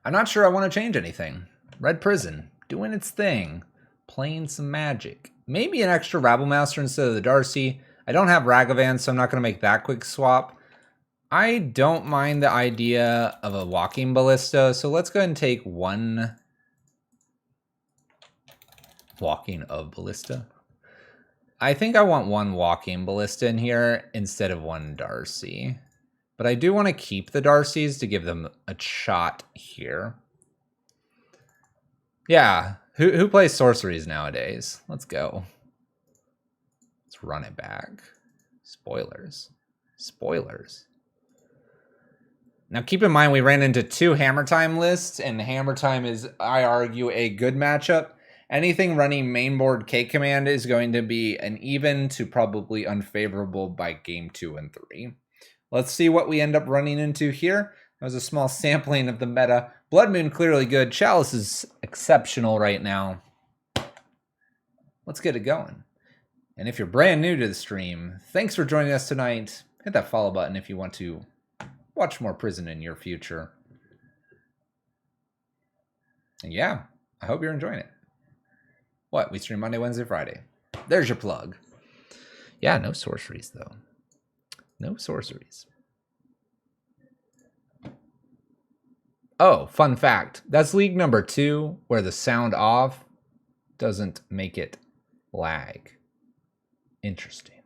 I'm not sure I want to change anything. Red Prison, doing its thing. Playing some Magic. Maybe an extra Rabble Master instead of the Darcy. I don't have Ragavan, so I'm not going to make that quick swap. I don't mind the idea of a Walking Ballista, so let's go ahead and take one Walking of Ballista. I think I want one Walking Ballista in here instead of one Darcy. But I do want to keep the Darcys to give them a shot here. Yeah, who plays sorceries nowadays? Let's go. Let's run it back. Spoilers. Spoilers. Now keep in mind we ran into 2 Hammer Time lists, and Hammer Time is, I argue, a good matchup. Anything running mainboard K command is going to be an even to probably unfavorable by game 2 and 3. Let's see what we end up running into here. That was a small sampling of the meta. Blood Moon clearly good. Chalice is exceptional right now. Let's get it going. And if you're brand new to the stream, thanks for joining us tonight. Hit that follow button if you want to watch more Prison in your future. And yeah, I hope you're enjoying it. What? We stream Monday, Wednesday, Friday. There's your plug. Yeah, no sorceries, though. No sorceries. Oh, fun fact. That's league number 2, where the sound off doesn't make it lag. Interesting.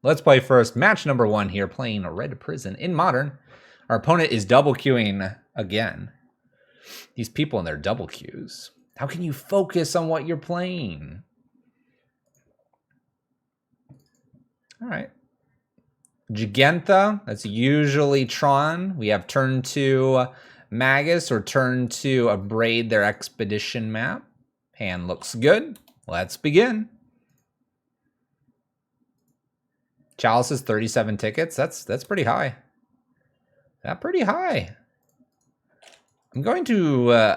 Let's play first. Match number 1 here, playing a Red Prison in Modern. Our opponent is double queuing again. These people in their double queues. How can you focus on what you're playing? All right. Jegantha, that's usually Tron. We have turn 2 Magus or turn 2 Abrade their Expedition map. Hand looks good. Let's begin. Chalice is 37 tickets. That's pretty high. That's pretty high. I'm going to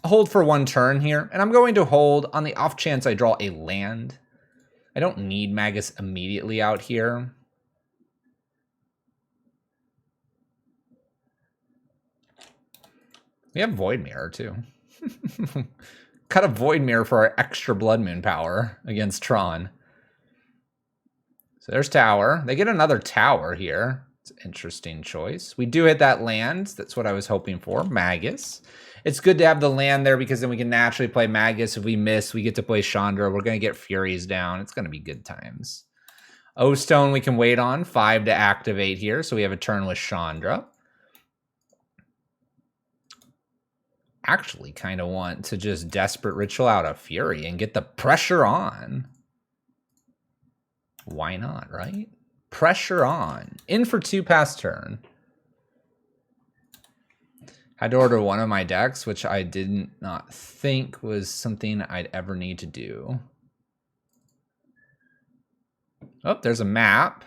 hold for 1 turn here, and I'm going to hold on the off chance I draw a land. I don't need Magus immediately out here. We have Void Mirror, too. Cut a Void Mirror for our extra Blood Moon power against Tron. So there's Tower. They get another Tower here. It's an interesting choice. We do hit that land. That's what I was hoping for. Magus. It's good to have the land there because then we can naturally play Magus. If we miss, we get to play Chandra. We're going to get Furies down. It's going to be good times. O-Stone we can wait on. 5 to activate here. So we have a turn with Chandra. Actually kind of want to just Desperate Ritual out a Fury and get the pressure on. Why not, right? Pressure on. In for 2 past turn. Had to order one of my decks, which I did not think was something I'd ever need to do. Oh, there's a map.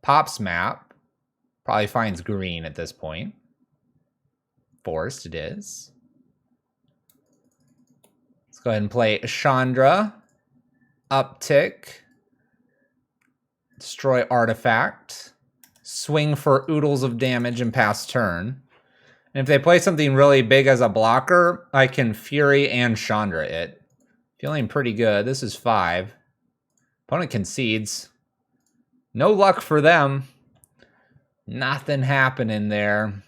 Pop's map. Probably finds green at this point. Forest it is. Let's go ahead and play Chandra. Uptick. Destroy artifact. Swing for oodles of damage and pass turn. And if they play something really big as a blocker, I can Fury and Chandra it. Feeling pretty good. This is 5. Opponent concedes. No luck for them. Nothing happening there.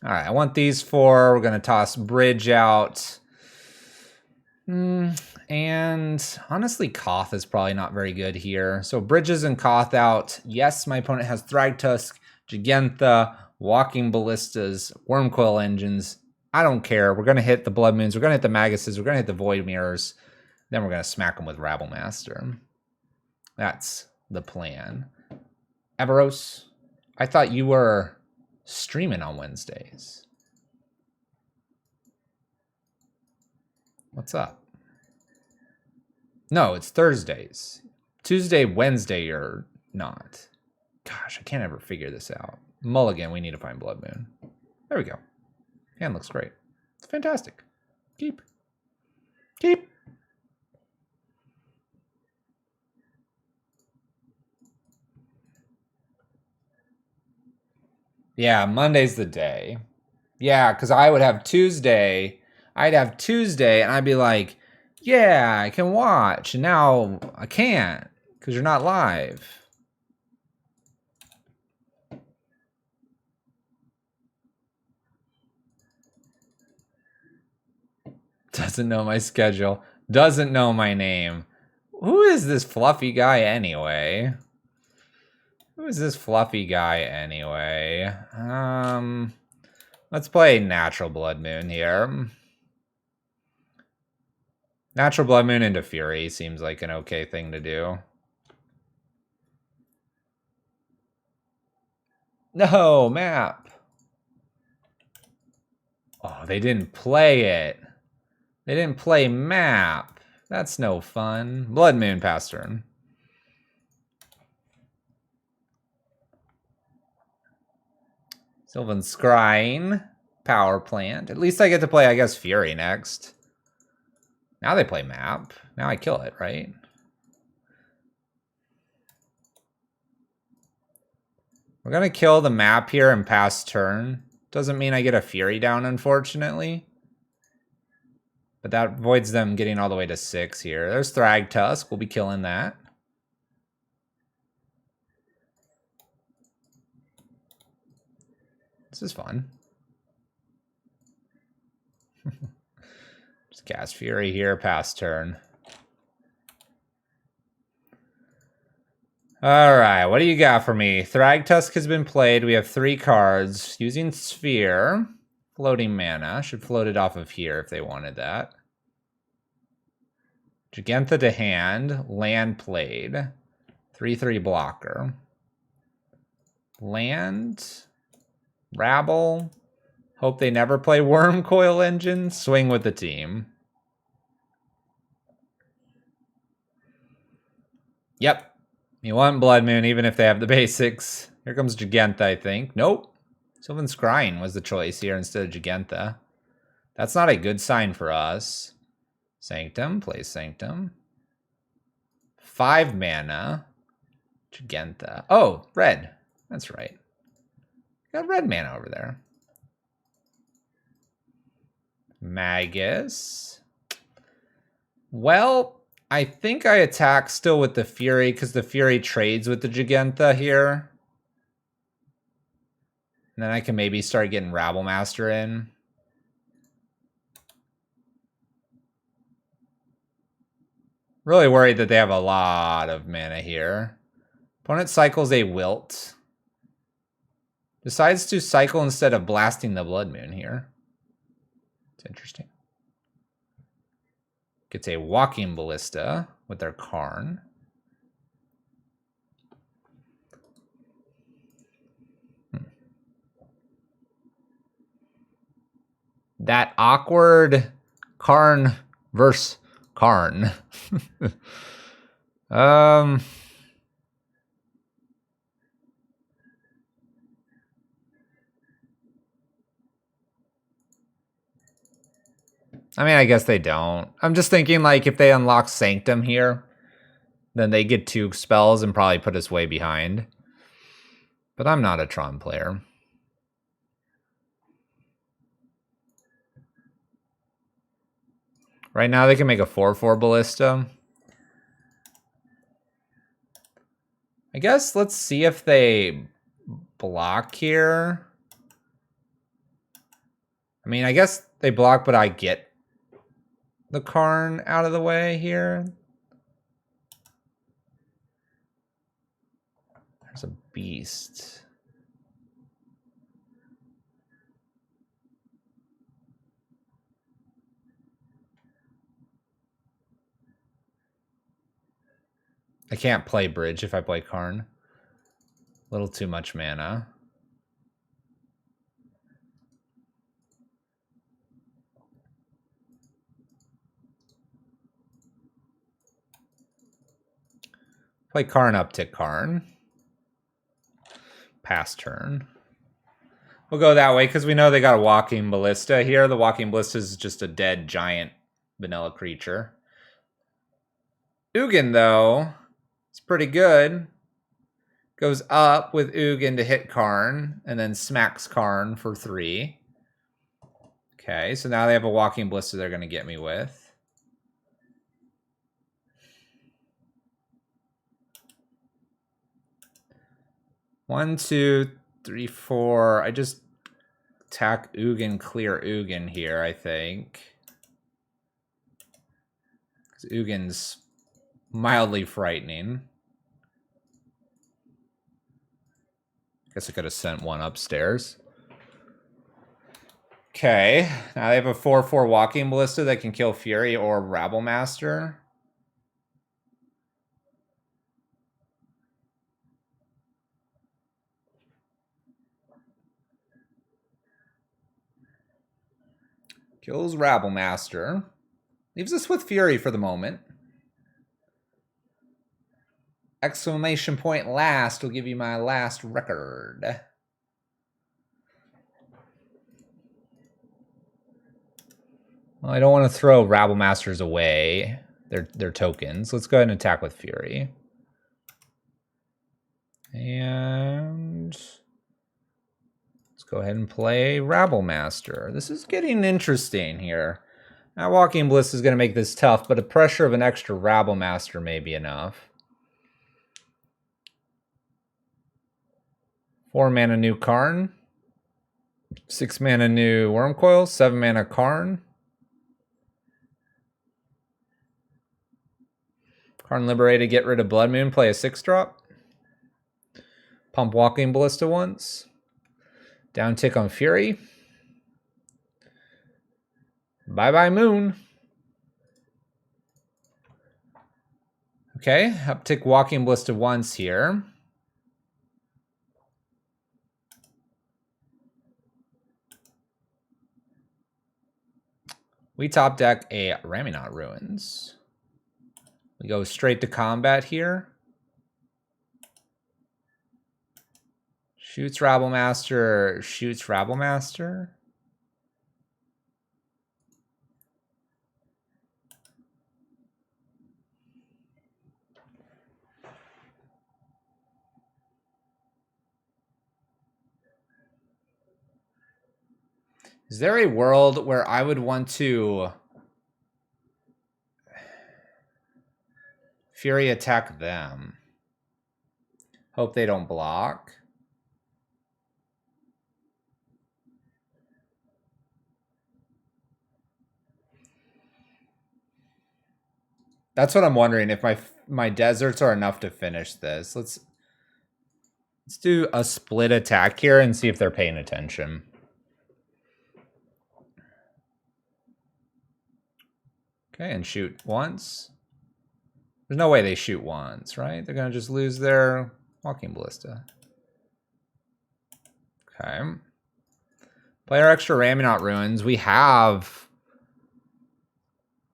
All right, I want these 4. We're going to toss Bridge out. And honestly, Koth is probably not very good here. So Bridges and Koth out. Yes, my opponent has Thragtusk, Jegantha, Walking Ballistas, Wormcoil Engines. I don't care. We're going to hit the Blood Moons. We're going to hit the Maguses. We're going to hit the Void Mirrors. Then we're going to smack them with Rabble Master. That's the plan. Everos, I thought you were streaming on Wednesdays. What's up? No, it's Thursdays. Tuesday, Wednesday, you're not. Gosh, I can't ever figure this out. Mulligan, we need to find Blood Moon. There we go. Hand looks great. It's fantastic. Keep. Keep. Yeah, Monday's the day. Yeah, because I would have Tuesday. I'd have Tuesday, and I'd be like, yeah, I can watch. And now I can't because you're not live. Doesn't know my schedule. Doesn't know my name. Who is this fluffy guy anyway? Who is this fluffy guy anyway? Let's play Natural Blood Moon here. Natural Blood Moon into Fury seems like an okay thing to do. No, map. Oh, they didn't play it. They didn't play map. That's no fun. Blood Moon pass turn. Sylvan Scrying. Power Plant. At least I get to play, I guess, Fury next. Now they play map. Now I kill it, right? We're going to kill the map here and pass turn. Doesn't mean I get a Fury down, unfortunately. But that avoids them getting all the way to 6 here. There's Thragtusk. We'll be killing that. This is fun. Just cast Fury here, pass turn. All right, what do you got for me? Thragtusk has been played. We have 3 cards. Using Sphere. Floating mana. Should float it off of here if they wanted that. Jegantha to hand. Land played. 3/3 blocker. Land. Rabble. Hope they never play Wormcoil Engine. Swing with the team. Yep. You want Blood Moon even if they have the basics. Here comes Jegantha, I think. Nope. Sylvan Scrying was the choice here instead of Jegantha. That's not a good sign for us. Sanctum, plays Sanctum. 5 mana. Jegantha. Oh, red. That's right. Got red mana over there. Magus. Well, I think I attack still with the Fury because the Fury trades with the Jegantha here. And then I can maybe start getting Rabblemaster in. Really worried that they have a lot of mana here. Opponent cycles a Wilt. Decides to cycle instead of blasting the Blood Moon here. It's interesting. Gets a Walking Ballista with their Karn. That awkward Karn versus Karn. I mean, I guess they don't. I'm just thinking, like, if they unlock Sanctum here, then they get 2 spells and probably put us way behind. But I'm not a Tron player. Right now, they can make a 4/4 Ballista. I guess let's see if they block here. I mean, I guess they block, but I get the Karn out of the way here. There's a beast. I can't play bridge if I play Karn. A little too much mana. Play Karn up to Karn. Pass turn. We'll go that way because we know they got a Walking Ballista here. The Walking Ballista is just a dead giant vanilla creature. Ugin, though, it's pretty good. Goes up with Ugin to hit Karn, and then smacks Karn for 3. Okay, so now they have a Walking Ballista they're going to get me with. One, two, three, four. I just attack Ugin, clear Ugin here, I think. Because Ugin's mildly frightening. Guess I could have sent one upstairs. Okay, now they have a 4/4 Walking Ballista that can kill Fury or Rabblemaster. Kills Rabblemaster. Leaves us with Fury for the moment. Exclamation point last will give you my last record. Well, I don't want to throw Rabblemasters away. They're tokens. Let's go ahead and attack with Fury. And let's go ahead and play Rabblemaster. This is getting interesting here. Now Walking Ballista is going to make this tough, but the pressure of an extra Rabblemaster may be enough. 4 mana new Karn. 6 mana new Wurmcoil. 7 mana Karn. Karn Liberated, get rid of Blood Moon, play a 6-drop. Pump Walking Ballista once. Down tick on Fury. Bye-bye Moon. Okay, uptick Walking Ballista once here. We top deck a Raminot Ruins. We go straight to combat here. Shoots Rabblemaster, shoots Rabblemaster. Is there a world where I would want to Fury attack them? Hope they don't block. That's what I'm wondering, if my deserts are enough to finish this. Let's do a split attack here and see if they're paying attention. Okay, and shoot once. There's no way they shoot once, right? They're going to just lose their Walking Ballista. Okay. Play our extra Raminot Ruins. We have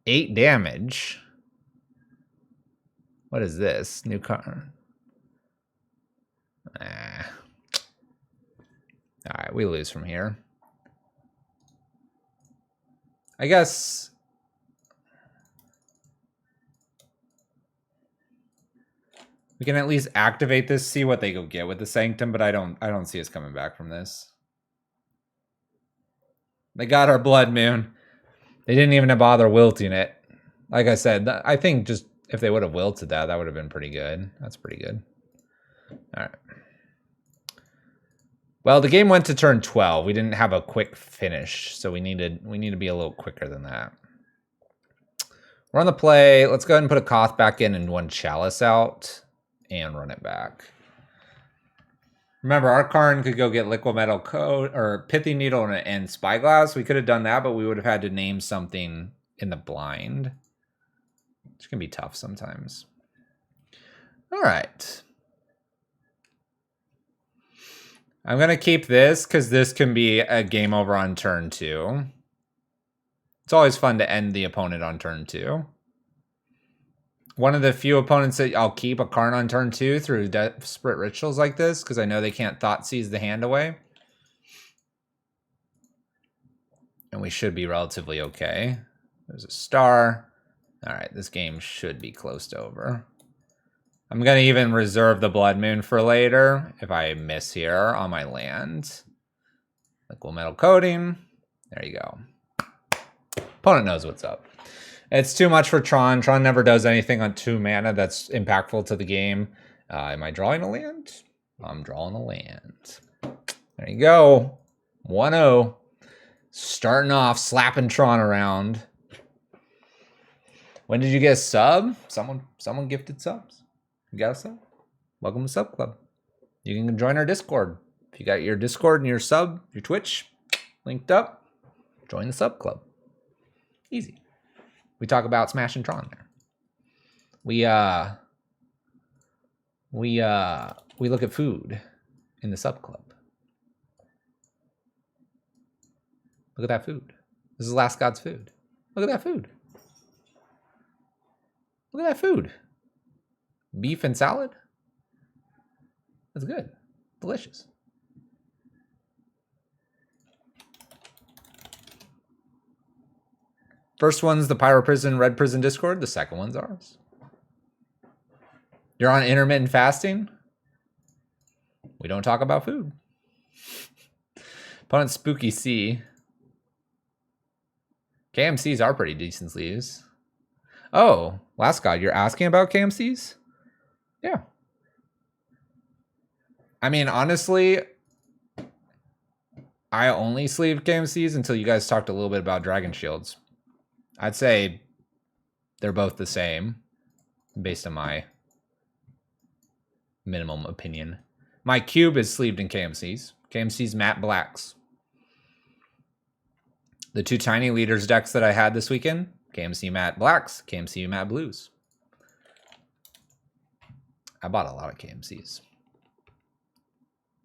8 damage. What is this? New card. Alright, we lose from here. I guess we can at least activate this, see what they go get with the Sanctum, but I don't see us coming back from this. They got our Blood Moon. They didn't even bother wilting it. Like I said, I think just if they would have wilted that would have been pretty good. That's pretty good. All right. Well, the game went to turn 12. We didn't have a quick finish, so we need to be a little quicker than that. We're on the play. Let's go ahead and put a Koth back in and one Chalice out and run it back. Remember, our Karn could go get Liquid Metal Coat or Pithy Needle and Spyglass. We could have done that, but we would have had to name something in the blind. Which can be tough sometimes. All right. I'm going to keep this because this can be a game over on turn 2. It's always fun to end the opponent on turn 2. One of the few opponents that I'll keep a Karn on turn 2 through Desperate Rituals like this, because I know they can't Thoughtseize the hand away. And we should be relatively okay. There's a star. All right, this game should be close to over. I'm going to even reserve the Blood Moon for later if I miss here on my land. Liquid Metal Coating. There you go. Opponent knows what's up. It's too much for Tron. Tron never does anything on 2 mana that's impactful to the game. Am I drawing a land? I'm drawing a land. There you go. 1-0. Starting off, slapping Tron around. When did you get a sub? Someone gifted subs. You got a sub? Welcome to Sub Club. You can join our Discord. If you got your Discord and your sub, your Twitch linked up, join the Sub Club. Easy. We talk about Smash and Tron there. We look at food in the Sub Club. Look at that food. This is Last God's food. Look at that food. Look at that food. Beef and salad. That's good. Delicious. First one's the Pyro Prison, Red Prison Discord. The second one's ours. You're on intermittent fasting? We don't talk about food. Opponent Spooky C. KMCs are pretty decent sleeves. Oh, Last God, you're asking about KMCs? Yeah. I mean, honestly, I only sleeved KMCs until you guys talked a little bit about Dragon Shields. I'd say they're both the same based on my minimum opinion. My cube is sleeved in KMCs. KMC's matte blacks. The 2 Tiny Leaders decks that I had this weekend, KMC matte blacks, KMC matte blues. I bought a lot of KMCs.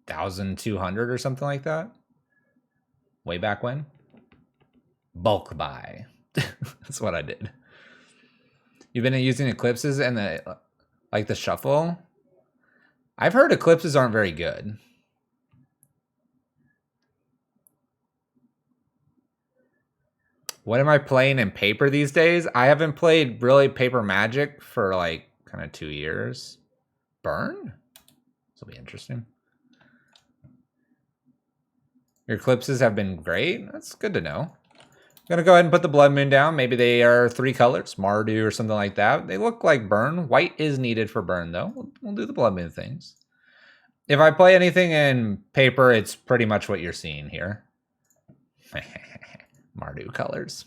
1,200 or something like that. Way back when. Bulk buy. That's what I did. You've been using Eclipses and the shuffle? I've heard Eclipses aren't very good. What am I playing in paper these days? I haven't played really Paper Magic for like kind of 2 years. Burn? This will be interesting. Your Eclipses have been great. That's good to know. I'm going to go ahead and put the Blood Moon down. Maybe they are 3 colors, Mardu or something like that. They look like burn. White is needed for burn, though. We'll do the Blood Moon things. If I play anything in paper, it's pretty much what you're seeing here. Mardu colors.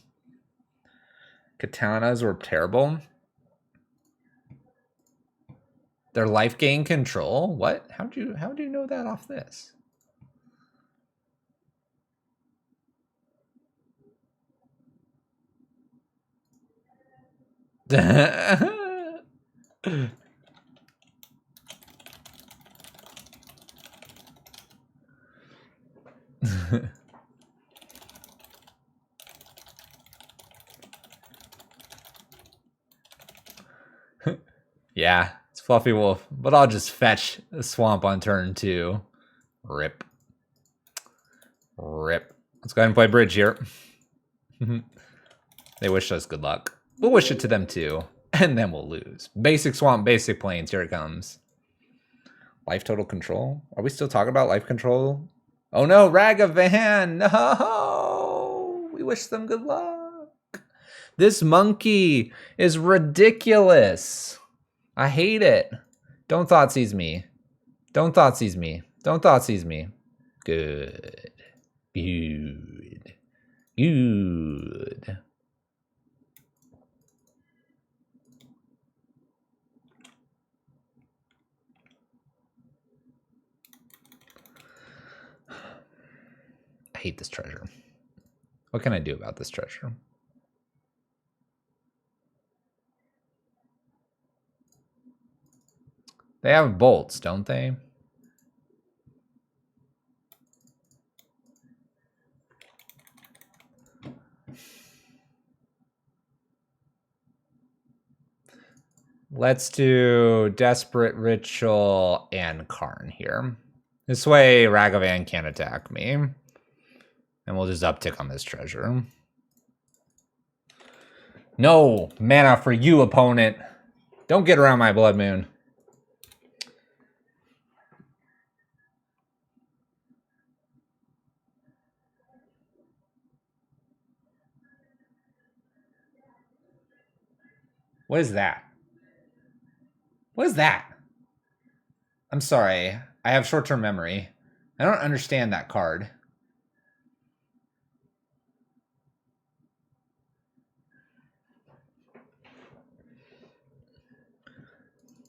Katanas were terrible. Their life gain control? What? How do you know that off this? Yeah, it's Fluffy Wolf, but I'll just fetch the swamp on turn 2. Rip. Rip. Let's go ahead and play bridge here. They wish us good luck. We'll wish it to them too, and then we'll lose. Basic swamp, basic plains. Here it comes. Life total control. Are we still talking about life control? Oh no, Ragavan! No! We wish them good luck. This monkey is ridiculous. I hate it. Don't Thoughtseize me. Don't Thoughtseize me. Don't Thoughtseize me. Good. Good. Good. I hate this treasure. What can I do about this treasure? They have bolts, don't they? Let's do Desperate Ritual and Karn here. This way Ragavan can't attack me. And we'll just uptick on this treasure. No mana for you, opponent. Don't get around my Blood Moon. What is that? What is that? I'm sorry. I have short-term memory. I don't understand that card.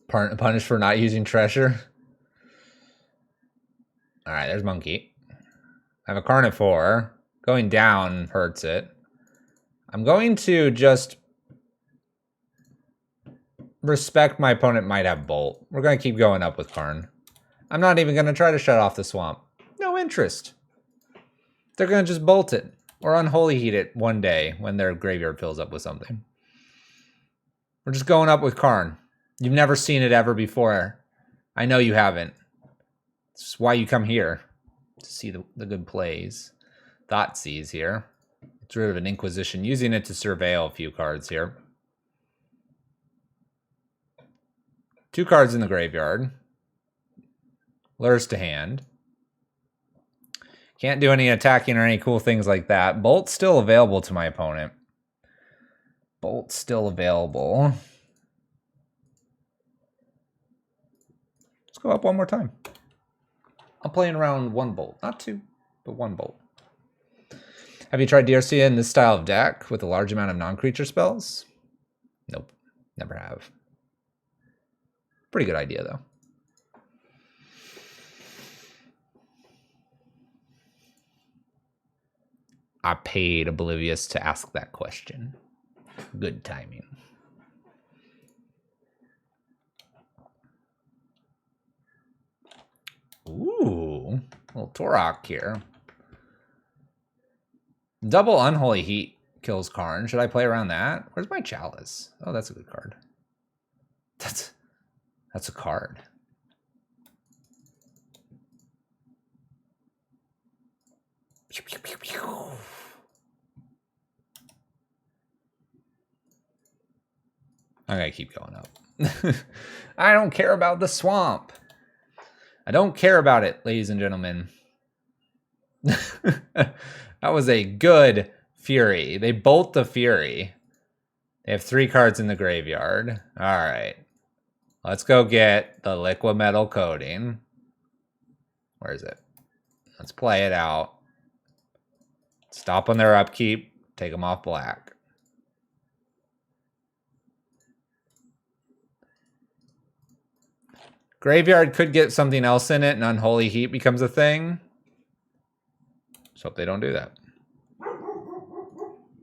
Punished for not using treasure. All right, there's monkey. I have a Karn at 4. Going down hurts it. I'm going to just respect my opponent might have bolt. We're going to keep going up with Karn. I'm not even going to try to shut off the swamp. No interest. They're going to just bolt it or unholy heat it one day when their graveyard fills up with something. We're just going up with Karn. You've never seen it ever before. I know you haven't. That's why you come here, to see the good plays. Thoughtseize here. It's rid of an Inquisition, using it to surveil a few cards here. 2 cards in the graveyard. Lures to hand. Can't do any attacking or any cool things like that. Bolt's still available to my opponent. Bolt's still available. Let's go up one more time. I'm playing around 1 bolt. Not 2, but 1 bolt. Have you tried DRC in this style of deck with a large amount of non-creature spells? Nope. Never have. Pretty good idea, though. I paid Oblivious to ask that question. Good timing. Ooh, a little Torok here. Double Unholy Heat kills Karn. Should I play around that? Where's my Chalice? Oh, that's a good card. That's a card. Pew, pew, pew, pew. I'm gonna keep going up. I don't care about the swamp. I don't care about it, ladies and gentlemen. That was a good Fury. They bolt the Fury. They have 3 cards in the graveyard. All right. Let's go get the Liquid Metal Coating. Where is it? Let's play it out. Stop on their upkeep. Take them off black. Graveyard could get something else in it and Unholy Heat becomes a thing. Just hope they don't do that.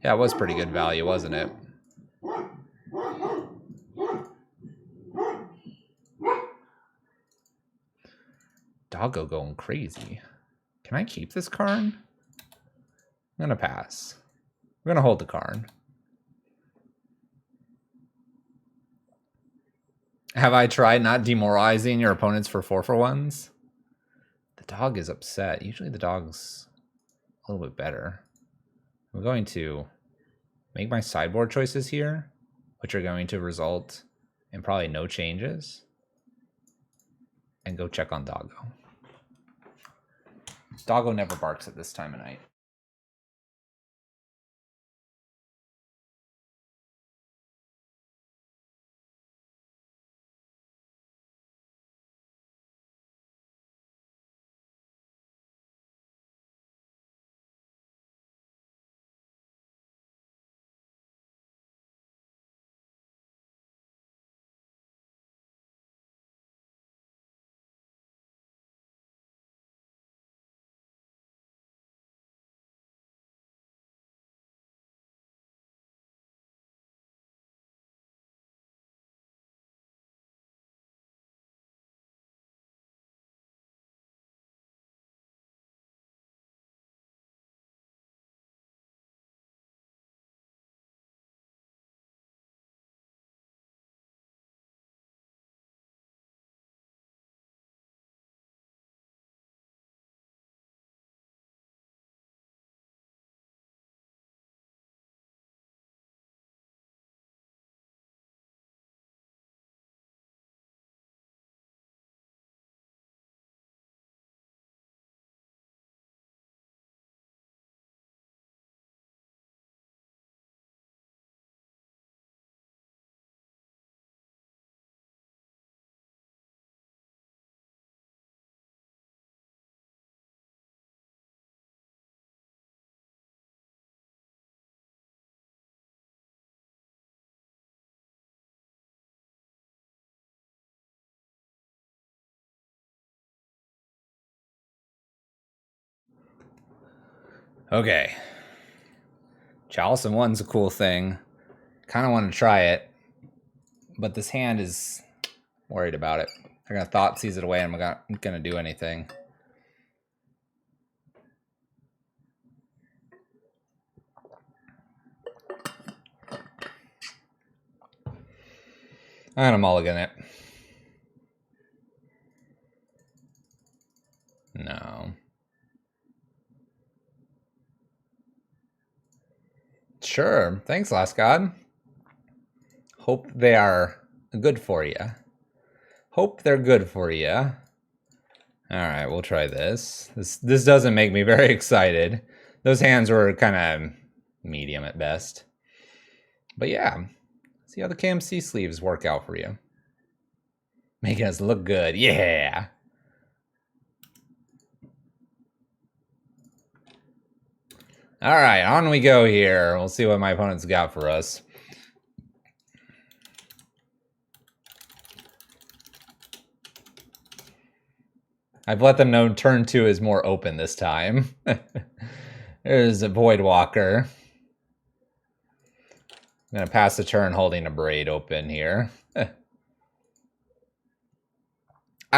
Yeah, it was pretty good value, wasn't it? Doggo going crazy. Can I keep this Karn? I'm going to pass. I'm going to hold the Karn. Have I tried not demoralizing your opponents for 4-for-1s? The dog is upset. Usually the dog's a little bit better. I'm going to make my sideboard choices here, which are going to result in probably no changes, and go check on Doggo. Doggo never barks at this time of night. Okay. Chalice and One's a cool thing. Kind of want to try it. But this hand is worried about it. They're going to Thoughtseize it away and I'm not going to do anything. I'm going to mulligan it. No. Sure. Thanks, Last God. Hope they are good for you. Hope they're good for you. All right, we'll try this. This doesn't make me very excited. Those hands were kind of medium at best. But yeah, see how the KMC sleeves work out for you. Making us look good. Yeah. All right, on we go here. We'll see what my opponent's got for us. I've let them know turn 2 is more open this time. There's a Voidwalker. I'm going to pass the turn holding a Braid open here. I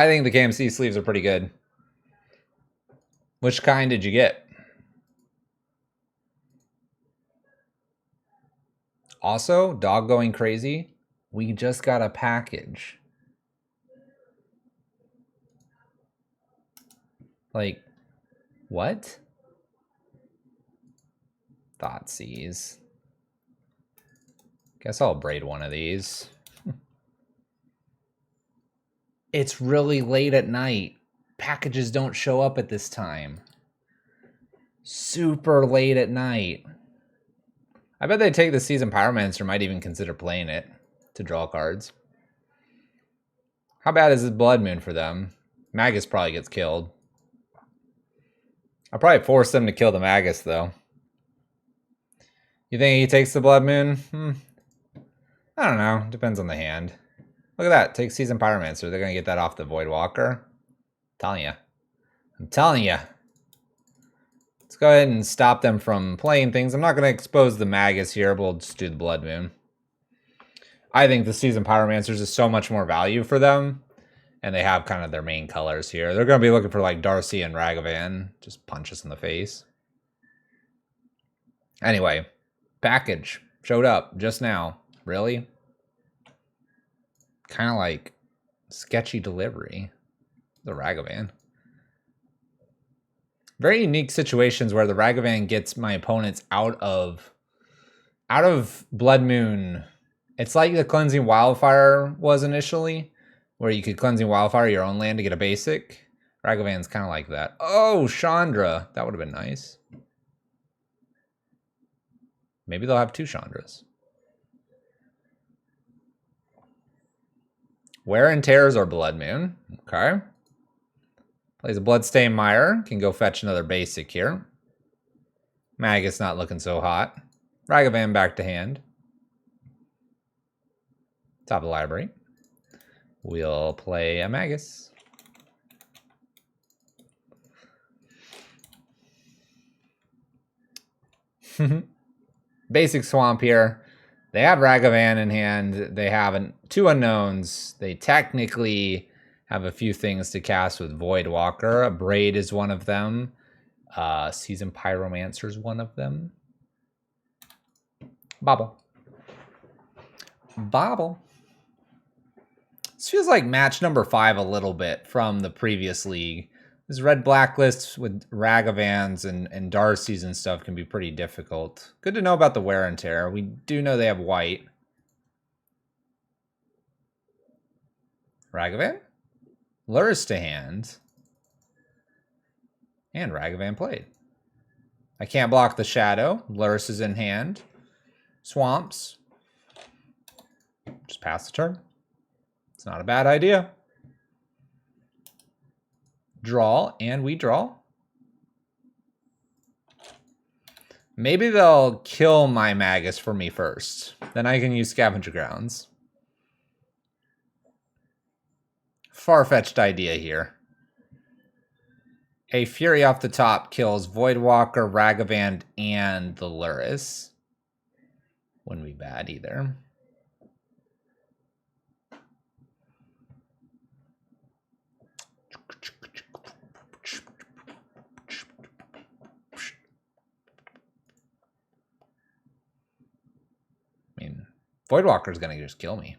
think the KMC sleeves are pretty good. Which kind did you get? Also, dog going crazy. We just got a package. Like, what? Thoughtseize. Guess I'll braid one of these. It's really late at night. Packages don't show up at this time. Super late at night. I bet they take the Seasoned Pyromancer, might even consider playing it to draw cards. How bad is this Blood Moon for them? Magus probably gets killed. I'll probably force them to kill the Magus, though. You think he takes the Blood Moon? I don't know. Depends on the hand. Look at that. Take Seasoned Pyromancer. They're going to get that off the Voidwalker. I'm telling you. Let's go ahead and stop them from playing things. I'm not going to expose the Magus here, but we'll just do the Blood Moon. I think the Seasoned Pyromancers is so much more value for them. And they have kind of their main colors here. They're going to be looking for like Darcy and Ragavan. Just punch us in the face. Anyway, package showed up just now. Really? Kind of like sketchy delivery. The Ragavan. Very unique situations where the Ragavan gets my opponents out of Blood Moon. It's like the Cleansing Wildfire was initially, where you could Cleansing Wildfire your own land to get a basic. Ragavan's kind of like that. Oh, Chandra. That would have been nice. Maybe they'll have 2 Chandras. Wear and Tears or Blood Moon. Okay. Plays a Bloodstained Mire. Can go fetch another basic here. Magus not looking so hot. Ragavan back to hand. Top of the library. We'll play a Magus. Basic Swamp here. They have Ragavan in hand. They have 2 unknowns. They technically have a few things to cast with Voidwalker. A Braid is one of them. Seasoned Pyromancer is one of them. Bobble. This feels like match number 5 a little bit from the previous league. This red blacklist with Ragavans and Darcys and stuff can be pretty difficult. Good to know about the Wear and Tear. We do know they have white. Ragavan? Lures to hand. And Ragavan played. I can't block the Shadow. Lurrus is in hand. Swamps. Just pass the turn. It's not a bad idea. Draw, and we draw. Maybe they'll kill my Magus for me first. Then I can use Scavenger Grounds. Far-fetched idea here. A Fury off the top kills Voidwalker, Ragavan, and the Lurrus. Wouldn't be bad either. I mean, Voidwalker's gonna just kill me.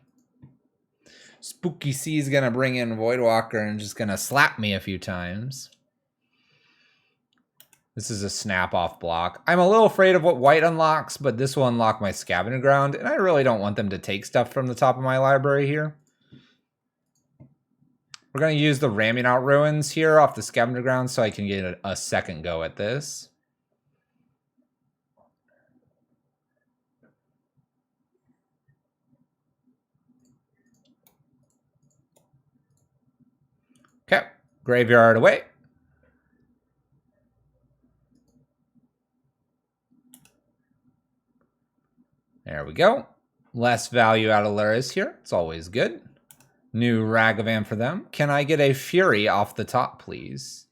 Spooky C is gonna bring in Voidwalker and just gonna slap me a few times. This is a snap-off block. I'm a little afraid of what white unlocks, but this will unlock my Scavenger Ground, and I really don't want them to take stuff from the top of my library here. We're going to use the Ramming Out Ruins here off the Scavenger Ground so I can get a second go at this. Okay, Graveyard away. There we go. Less value out of Lurrus here. It's always good. New Ragavan for them. Can I get a Fury off the top, please?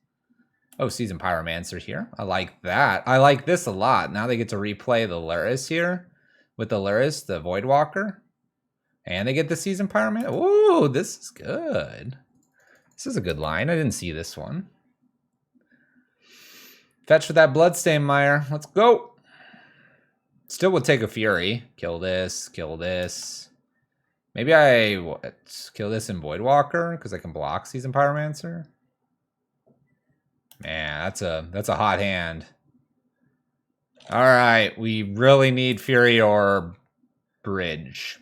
Oh, Seasoned Pyromancer here. I like that. I like this a lot. Now they get to replay the Lurrus here with the Lurrus, the Voidwalker. And they get the Seasoned Pyromancer. Ooh, this is good. This is a good line. I didn't see this one. Fetch with that Bloodstain Mire. Let's go. Still would take a Fury. Kill this, kill this. Maybe I kill this in Voidwalker because I can block Seasoned Pyromancer. Man, that's a hot hand. All right, we really need Fury or Bridge.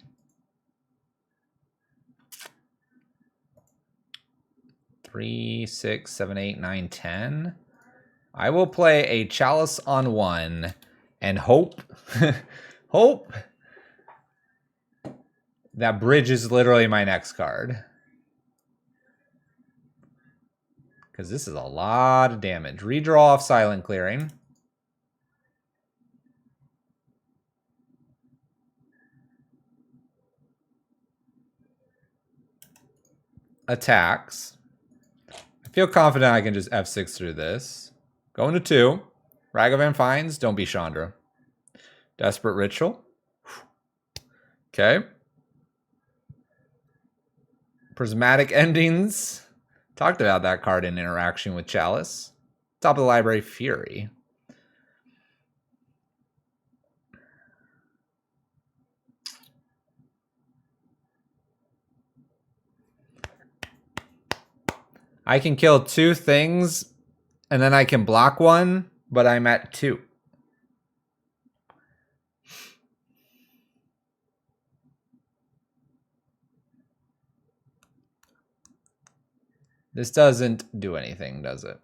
Three, 6, 7, 8, 9, 10. I will play a Chalice on 1 and hope hope that Bridge is literally my next card. Because this is a lot of damage. Redraw off Silent Clearing. Attacks. I feel confident I can just F6 through this. Going to 2. Ragavan finds. Don't be Chandra. Desperate Ritual. Okay. Prismatic Endings. Talked about that card in interaction with Chalice. Top of the library, Fury. I can kill 2 things, and then I can block 1, but I'm at 2. This doesn't do anything, does it?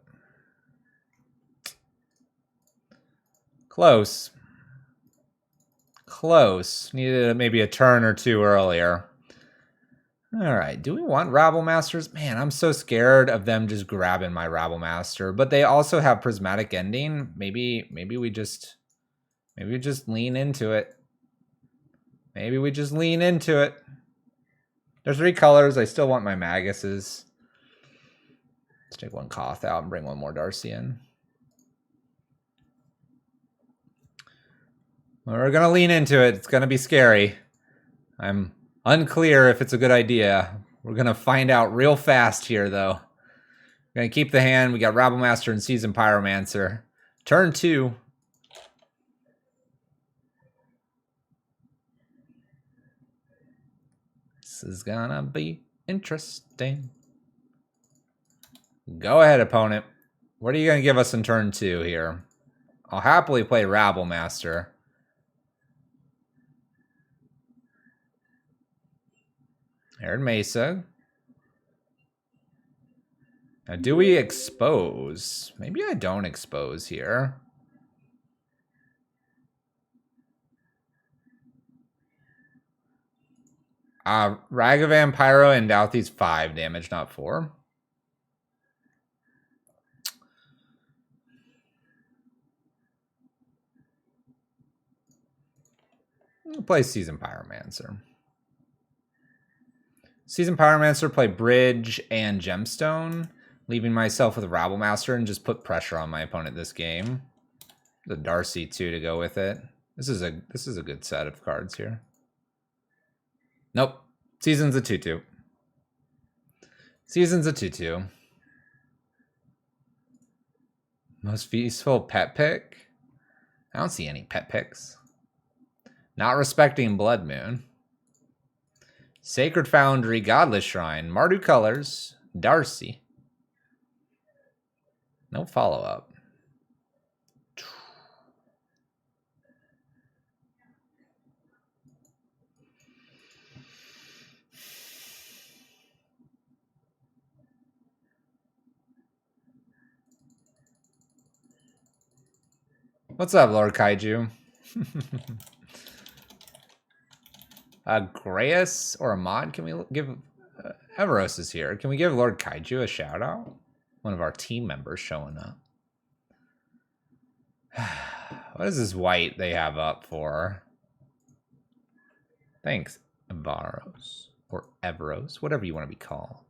Close. Close. Needed maybe a turn or 2 earlier. All right, do we want Rabble Masters? Man, I'm so scared of them just grabbing my Rabble Master, but they also have Prismatic Ending. Maybe we just lean into it. Maybe we just lean into it. There's 3 colors. I still want my Maguses. Let's take 1 Koth out and bring 1 more Darcy in. We're going to lean into it. It's going to be scary. I'm unclear if it's a good idea. We're going to find out real fast here, though. We're going to keep the hand. We got Rabble Master and Seasoned Pyromancer. Turn 2. This is going to be interesting. Go ahead, opponent. What are you going to give us in turn 2 here? I'll happily play Rabble Master. Arid Mesa. Now, do we expose? Maybe I don't expose here. Ragavan, Pyro, and Douthy's 5 damage, not 4. We'll play Seasoned Pyromancer. Seasoned Pyromancer, play Bridge and Gemstone. leaving myself with a Rabblemaster and just put pressure on my opponent this game. The Darcy too to go with it. This is a good set of cards here. Nope. Season's a 2/2. Season's a 2/2. Most useful pet pick? I don't see any pet picks. Not respecting Blood Moon. Sacred Foundry, Godless Shrine, Mardu Colors, Darcy. No follow-up. What's up, Lord Kaiju? Graeus or Ahmad, can we give... Everos is here. Can we give Lord Kaiju a shout out? One of our team members showing up. What is this white they have up for? Thanks, Everos. Or Everos, whatever you want to be called.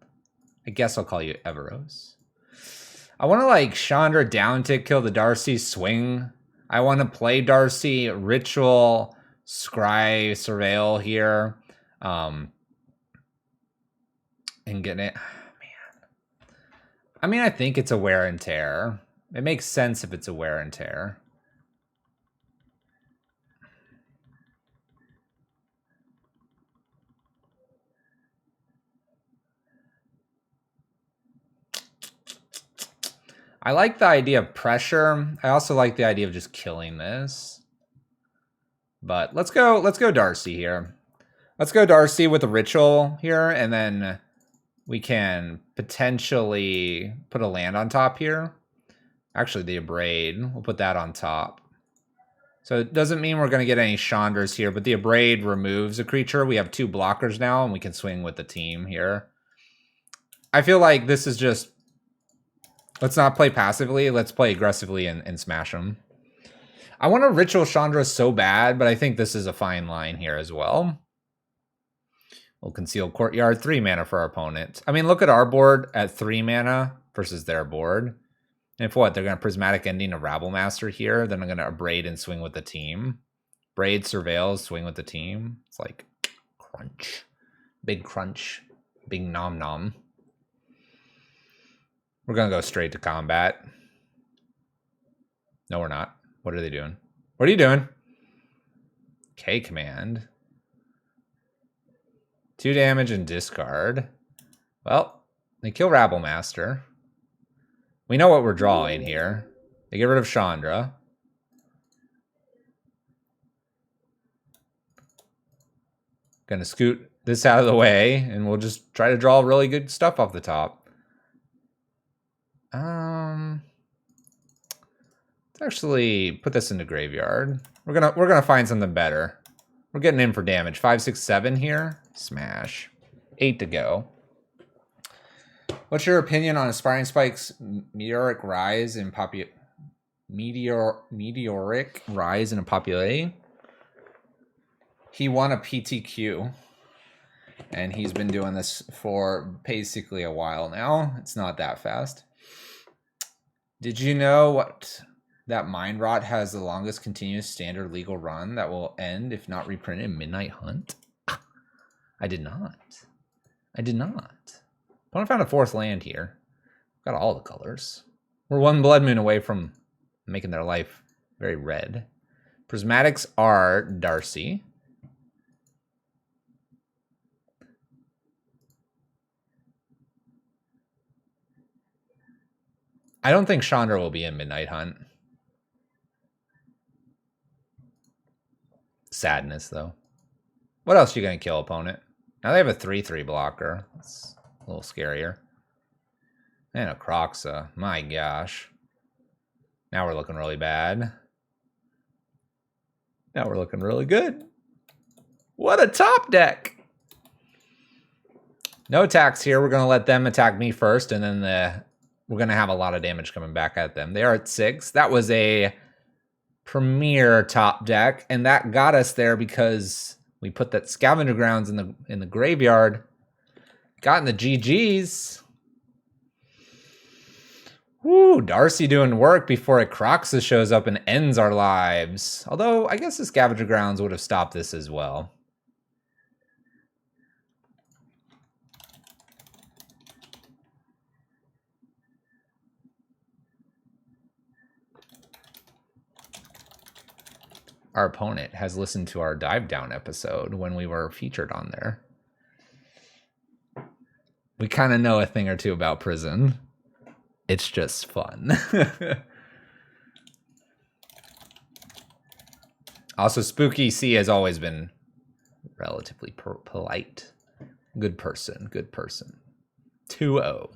I guess I'll call you Everos. I want to like Chandra down tick, kill the Darcy, swing. I want to play Darcy, Ritual, Scry, Surveil here. And get it. Man. I mean, I think it's a wear and tear. It makes sense if it's a wear and tear. I like the idea of pressure. I also like the idea of just killing this. But let's go Darcy here. Let's go Darcy with a Ritual here, and then we can potentially put a land on top here. Actually, the Abrade, we'll put that on top. So it doesn't mean we're going to get any Chandras here, but the Abrade removes a creature. We have 2 blockers now, and we can swing with the team here. I feel like this is just... Let's not play passively. Let's play aggressively and smash them. I want a Ritual Chandra so bad, but I think this is a fine line here as well. We'll conceal Courtyard, 3 mana for our opponent. I mean, look at our board at 3 mana versus their board. And if what? They're going to Prismatic Ending a Rabblemaster here. Then I'm going to Abrade and swing with the team. Braid, Surveils, swing with the team. It's like crunch. Big crunch. Big nom nom. We're going to go straight to combat. No, we're not. What are they doing? What are you doing? K command. 2 damage and discard. Well, they kill Rabblemaster. We know what we're drawing here. They get rid of Chandra. Gonna scoot this out of the way, and we'll just try to draw really good stuff off the top. Let's actually put this into graveyard. We're gonna find something better. We're getting in for damage. 5, 6, 7 here. Smash. 8 to go. What's your opinion on Aspiring Spike's meteoric rise in meteoric rise in popularity? He won a PTQ, and he's been doing this for basically a while now. It's not that fast. Did you know that Mind Rot has the longest continuous standard legal run that will end if not reprinted in Midnight Hunt? I did not. I did not. But I found a 4th land here. Got all the colors. We're 1 Blood Moon away from making their life very red. Prismatics are Darcy. I don't think Chandra will be in Midnight Hunt. Sadness, though. What else are you going to kill, opponent? Now they have a 3/3 blocker. That's a little scarier. And a Kroxa. My gosh. Now we're looking really bad. Now we're looking really good. What a top deck! No attacks here. We're going to let them attack me first, and then we're going to have a lot of damage coming back at them. They are at 6. That was a premier top deck, and that got us there because we put that Scavenger Grounds in the graveyard. Got in the GGs. Woo, Darcy doing work before Acroxus shows up and ends our lives. Although, I guess the Scavenger Grounds would have stopped this as well. Our opponent has listened to our Dive Down episode when we were featured on there. We kind of know a thing or two about Prison. It's just fun. Also, Spooky C has always been relatively polite. Good person, good person. 2-0.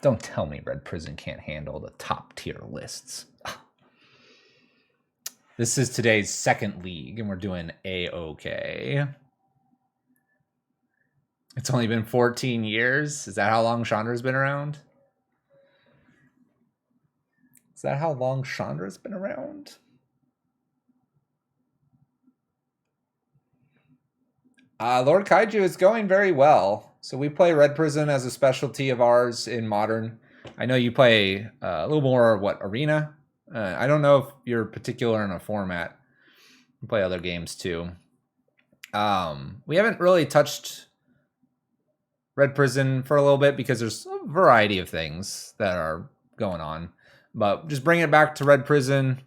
Don't tell me Red Prison can't handle the top tier lists. This is today's second league, and we're doing A-OK. It's only been 14 years. Is that how long Chandra's been around? Is that how long Chandra's been around? Lord Kaiju is going very well. So we play Red Prison as a specialty of ours in Modern. I know you play a little more, Arena? I don't know if you're particular in a format. You play other games too. We haven't really touched Red Prison for a little bit because there's a variety of things that are going on. But just bring it back to Red Prison.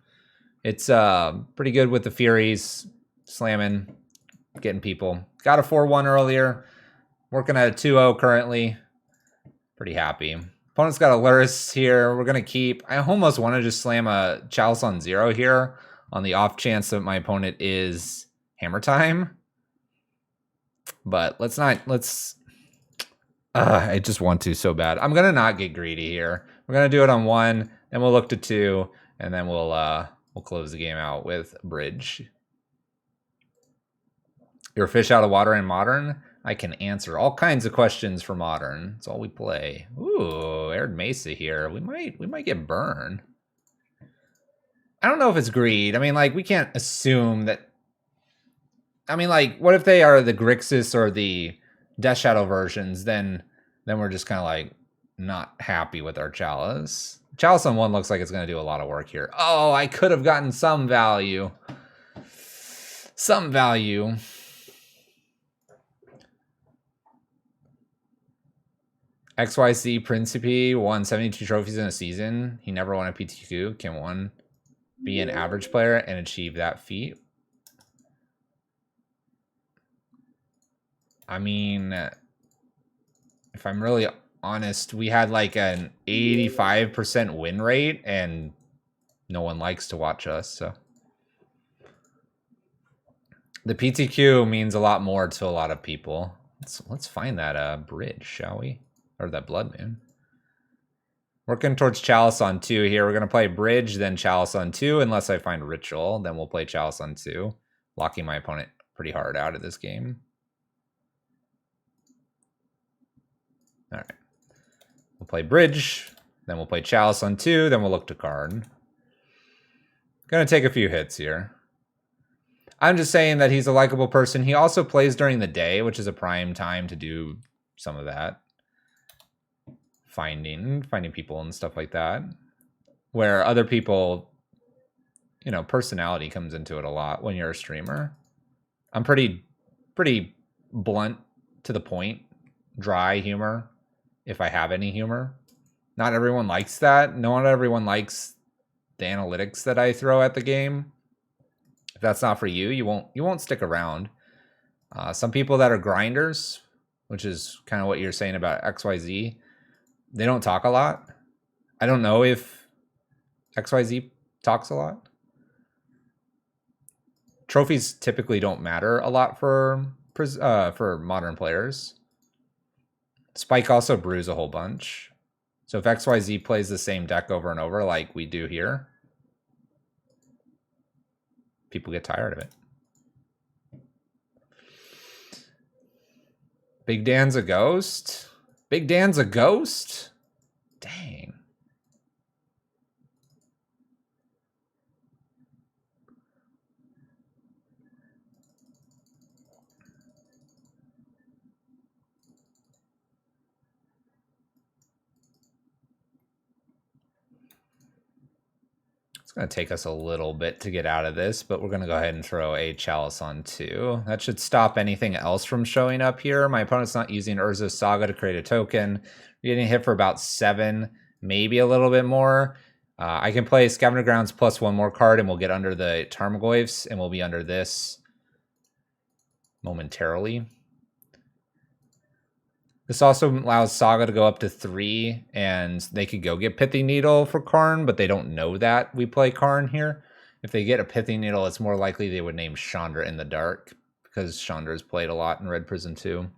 It's pretty good with the Furies, slamming, getting people. Got a 4-1 earlier. Working at a 2-0 currently. Pretty happy. Opponent's got a Luris here. We're going to keep. I almost want to just slam a Chalice on 0 here on the off chance that my opponent is Hammer Time. But let's not. I just want to so bad. I'm going to not get greedy here. We're going to do it on 1. Then we'll look to 2. And then we'll close the game out with Bridge. You're a fish out of water in Modern? I can answer all kinds of questions for Modern. That's all we play. Ooh, Arid Mesa here. We might get burned. I don't know if it's greed. I mean, like, we can't assume that. I mean, like, what if they are the Grixis or the Death Shadow versions? Then we're just kind of like not happy with our Chalice. Chalice on 1 looks like it's going to do a lot of work here. Oh, I could have gotten some value. Some value. XYZ Principe won 72 trophies in a season. He never won a PTQ. Can one be an average player and achieve that feat? I mean, if I'm really honest, we had like an 85% win rate and no one likes to watch us, so. The PTQ means a lot more to a lot of people. Let's find that bridge, shall we? Or that Blood Moon. Working towards Chalice on 2 here. We're going to play Bridge, then Chalice on 2, unless I find Ritual. Then we'll play Chalice on 2, locking my opponent pretty hard out of this game. All right. We'll play Bridge, then we'll play Chalice on 2, then we'll look to card. Going to take a few hits here. I'm just saying that he's a likable person. He also plays during the day, which is a prime time to do some of that. Finding people and stuff like that. Where other people, personality comes into it a lot when you're a streamer. I'm pretty blunt, to the point, dry humor, if I have any humor. Not everyone likes that. Not everyone likes the analytics that I throw at the game. If that's not for you, you won't stick around. Some people that are grinders, which is kind of what you're saying about XYZ, they don't talk a lot. I don't know if XYZ talks a lot. Trophies typically don't matter a lot for Modern players. Spike also brews a whole bunch. So if XYZ plays the same deck over and over like we do here, people get tired of it. Big Dan's a ghost? Big Dan's a ghost? Dang. It's going to take us a little bit to get out of this, but we're going to go ahead and throw a Chalice on 2. That should stop anything else from showing up here. My opponent's not using Urza's Saga to create a token. We're getting hit for about 7, maybe a little bit more. I can play Scavenger Grounds plus 1 more card, and we'll get under the Tarmogoyfs, and we'll be under this momentarily. This also allows Saga to go up to 3, and they could go get Pithing Needle for Karn, but they don't know that we play Karn here. If they get a Pithing Needle, it's more likely they would name Chandra in the Dark, because Chandra's played a lot in Red Prison too.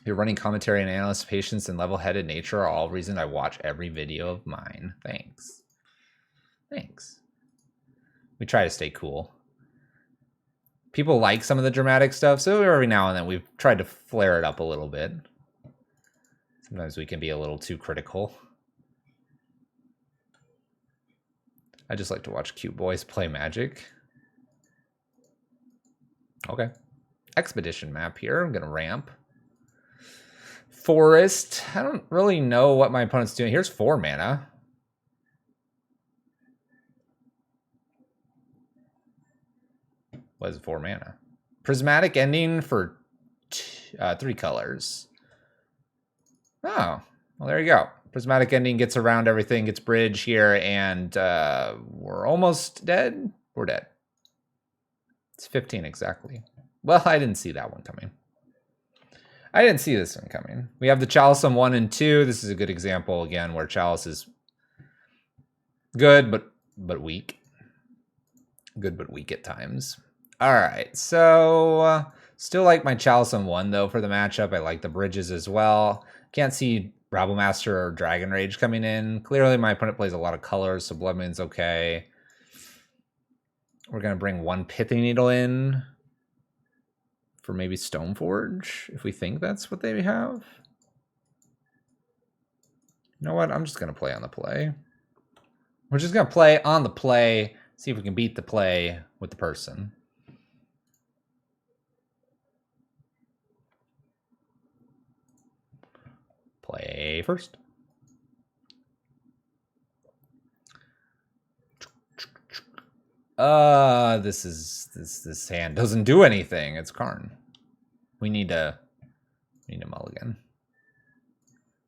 Your running commentary and analyst patience and level-headed nature are all reasons I watch every video of mine. Thanks. Thanks. We try to stay cool. People like some of the dramatic stuff, so every now and then we've tried to flare it up a little bit. Sometimes we can be a little too critical. I just like to watch cute boys play Magic. Okay. Expedition map here. I'm going to ramp. Forest. I don't really know what my opponent's doing. Here's 4 mana. What is 4 mana? Prismatic Ending for 3 colors. Oh, well, there you go. Prismatic Ending gets around everything, gets bridge here, and we're almost dead. We're dead. It's 15 exactly. Well, I didn't see that one coming. I didn't see this one coming. We have the Chalice on 1 and 2. This is a good example, again, where Chalice is good, but weak. Good, but weak at times. All right, so still like my Chalice on 1, though, for the matchup. I like the bridges as well. Can't see Rabblemaster or Dragon Rage coming in. Clearly, my opponent plays a lot of colors, so Blood Moon's okay. We're going to bring 1 Pithing Needle in for maybe Stoneforge, if we think that's what they have. You know what? I'm just going to play on the play. We're just going to play on the play, see if we can beat the play with the person. Play first. This hand doesn't do anything. It's Karn. We need a mulligan.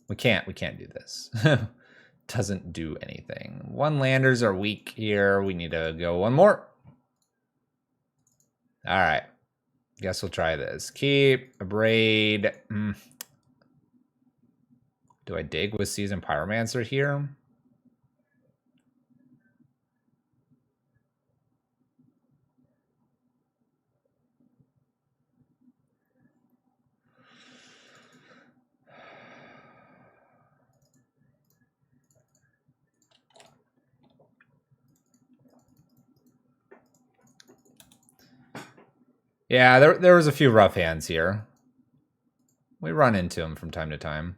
We can't do this. Doesn't do anything. 1 landers are weak here. We need to go 1 more. All right. Guess we'll try this. Keep, Abrade. Do I dig with Seasoned Pyromancer here? Yeah, there was a few rough hands here. We run into them from time to time.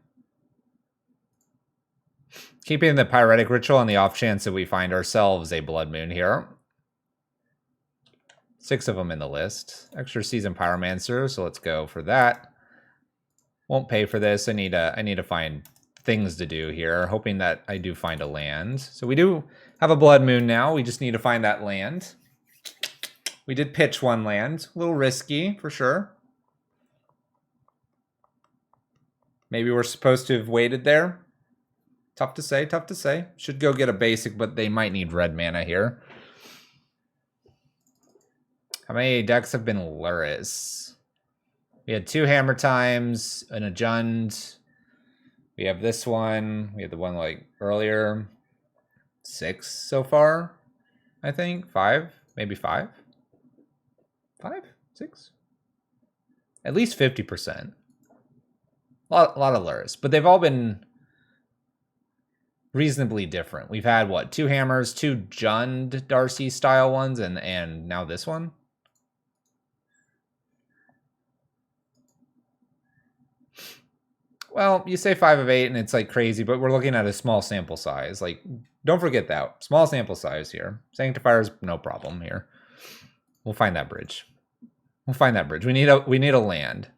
Keeping the Pyretic Ritual on the off chance that we find ourselves a Blood Moon here. 6 of them in the list. Extra Seasoned Pyromancer, so let's go for that. Won't pay for this. I need to find things to do here, hoping that I do find a land. So we do have a Blood Moon now. We just need to find that land. We did pitch 1 land. A little risky, for sure. Maybe we're supposed to have waited there. Tough to say, tough to say. Should go get a basic, but they might need red mana here. How many decks have been Luris? We had 2 Hammer Times, an Ajund. We have this one. We had the one like earlier. 6 so far, I think. 5, maybe 5. 5, 6. At least 50%. A lot of Luris, but they've all been reasonably different. We've had what, 2 hammers, 2 Jund Darcy style ones, and now this one. Well, you say 5 of 8 and it's like crazy, but we're looking at a small sample size. Like, don't forget that. Small sample size here. Sanctifier's no problem here. We'll find that bridge. We'll find that bridge. We need a land.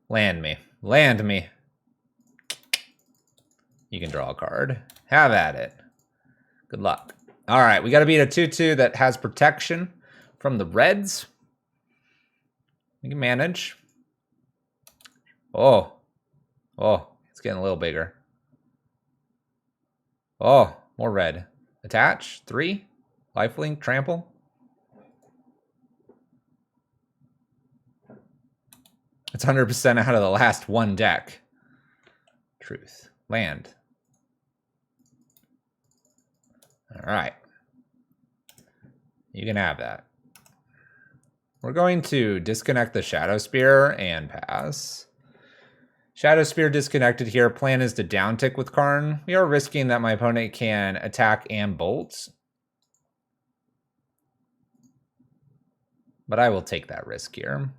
Land me. Land me. You can draw a card. Have at it. Good luck. All right, we got to beat a 2/2 that has protection from the reds. We can manage. Oh, it's getting a little bigger. Oh, more red. Attach, 3. Lifelink, trample. It's 100% out of the last one deck. Truth. Land. All right. You can have that. We're going to disconnect the Shadow Spear and pass. Shadow Spear disconnected here. Plan is to down tick with Karn. We are risking that my opponent can attack and bolt. But I will take that risk here.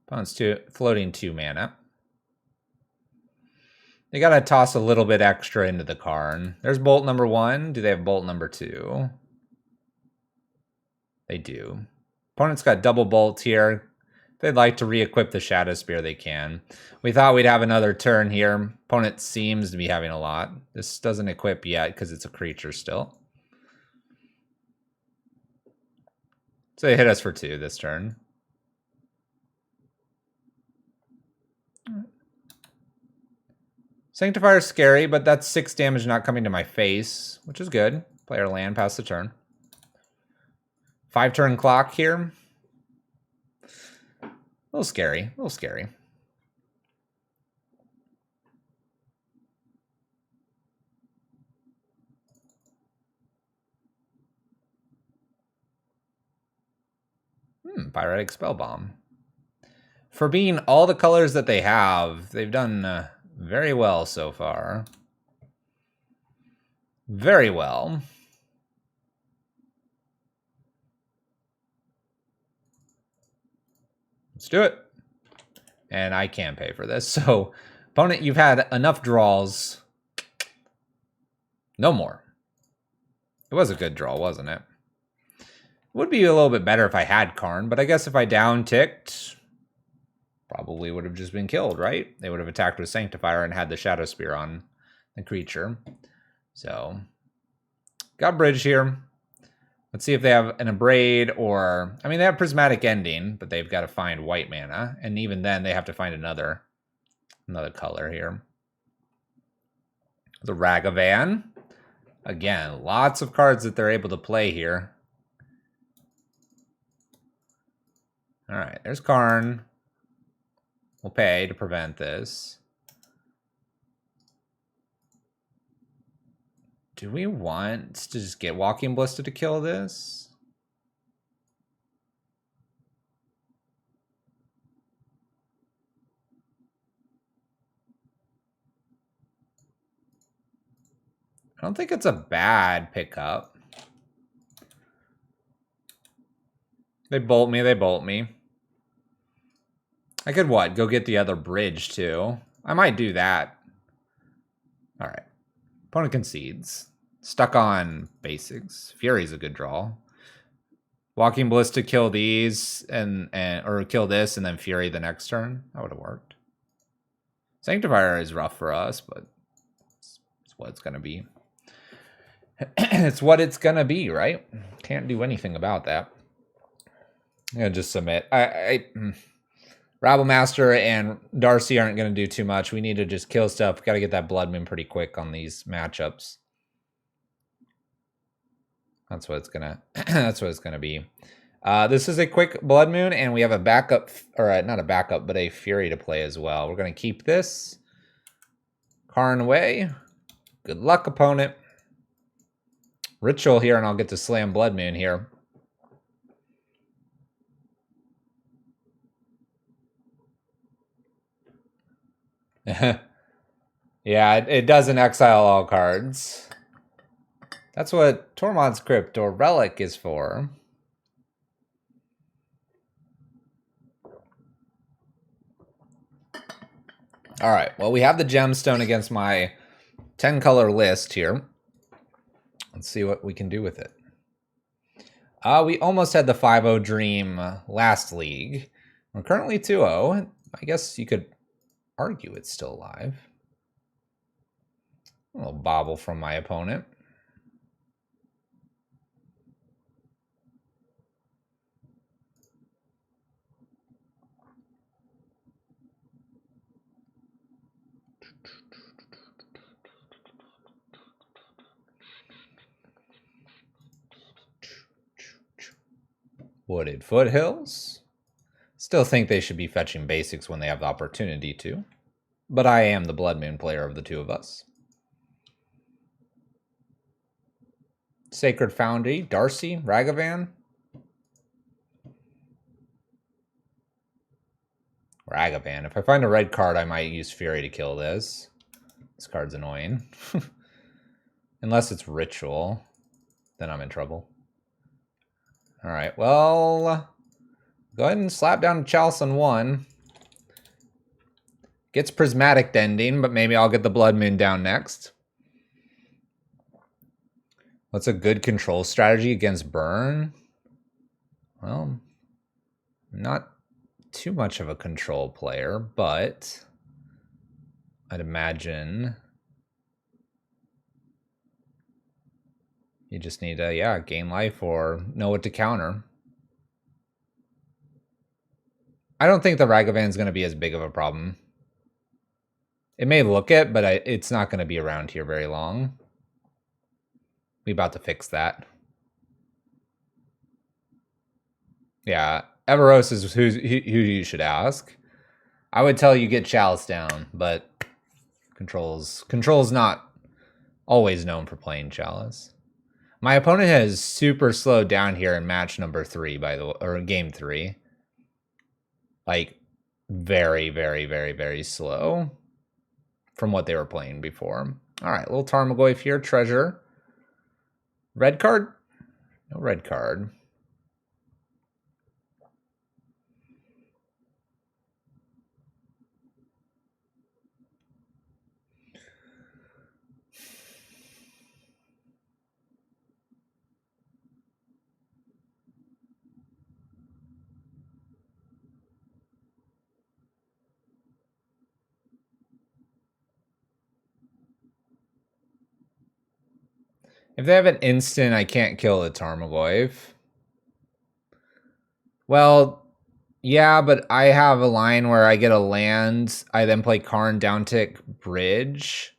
Opponent's floating 2 mana. They got to toss a little bit extra into the Karn. There's bolt number 1. Do they have bolt number 2? They do. Opponent's got double bolt here. If they'd like to re-equip the Shadow Spear, they can. We thought we'd have another turn here. Opponent seems to be having a lot. This doesn't equip yet because it's a creature still. So they hit us for 2 this turn. Sanctifier's scary, but that's 6 damage not coming to my face, which is good. Player land, pass the turn. 5-turn clock here. A little scary, a little scary. Pyretic Spellbomb. For being all the colors that they have, they've done very well so far. Very well. Let's do it. And I can pay for this. So, opponent, you've had enough draws. No more. It was a good draw, wasn't it? Would be a little bit better if I had Karn, but I guess if I down ticked, probably would have just been killed, right? They would have attacked with Sanctifier and had the Shadow Spear on the creature. So, got Bridge here. Let's see if they have an Abrade or... I mean, they have Prismatic Ending, but they've got to find white mana. And even then, they have to find another color here. The Ragavan. Again, lots of cards that they're able to play here. All right, there's Karn. We'll pay to prevent this. Do we want to just get Walking Ballista to kill this? I don't think it's a bad pickup. They bolt me, they bolt me. I could what? Go get the other bridge too. I might do that. All right. Opponent concedes. Stuck on basics. Fury's a good draw. Walking Ballista kill these or kill this and then Fury the next turn. That would have worked. Sanctifier is rough for us, but it's what it's gonna be. It's what it's gonna be, right? Can't do anything about that. I'm gonna just submit. Rabblemaster and Darcy aren't going to do too much. We need to just kill stuff. Got to get that Blood Moon pretty quick on these matchups. That's what it's gonna. That's what it's gonna be. This is a quick Blood Moon, and we have a backup, or not a backup, but a Fury to play as well. We're gonna keep this. Karn away. Good luck, opponent. Ritual here, and I'll get to slam Blood Moon here. Yeah, it doesn't exile all cards. That's what Tormod's Crypt or Relic is for. All right, well, we have the Gemstone against my 10-color list here. Let's see what we can do with it. We almost had the 5-0 Dream last league. We're currently 2-0. I guess you could argue it's still alive. A little bobble from my opponent. Wooded Foothills. Still think they should be fetching basics when they have the opportunity to. But I am the Blood Moon player of the two of us. Sacred Foundry, Darcy, Ragavan. Ragavan. If I find a red card, I might use Fury to kill this. This card's annoying. Unless it's Ritual, then I'm in trouble. Alright, well, go ahead and slap down Chalice on 1. Gets Prismatic Ending, but maybe I'll get the Blood Moon down next. What's a good control strategy against Burn? Well, not too much of a control player, but I'd imagine you just need to, gain life or know what to counter. I don't think the Ragavan's going to be as big of a problem. It may look it, but it's not going to be around here very long. We about to fix that. Yeah, Everos is who you should ask. I would tell you get Chalice down, but Control's not always known for playing Chalice. My opponent has super slowed down here in match number 3, by the way, or game 3. Like, very, very, very, very slow from what they were playing before. All right, little Tarmogoyf here, Treasure. Red card? No red card. If they have an instant, I can't kill the Tarmogoyf. Well, yeah, but I have a line where I get a land, I then play Karn, downtick, bridge.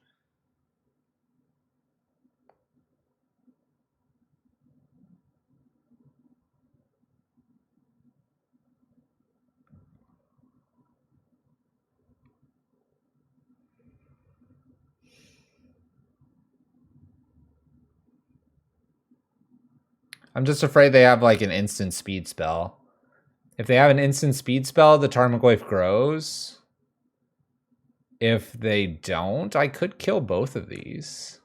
I'm just afraid they have like an instant speed spell. If they have an instant speed spell, the Tarmogoyf grows. If they don't, I could kill both of these.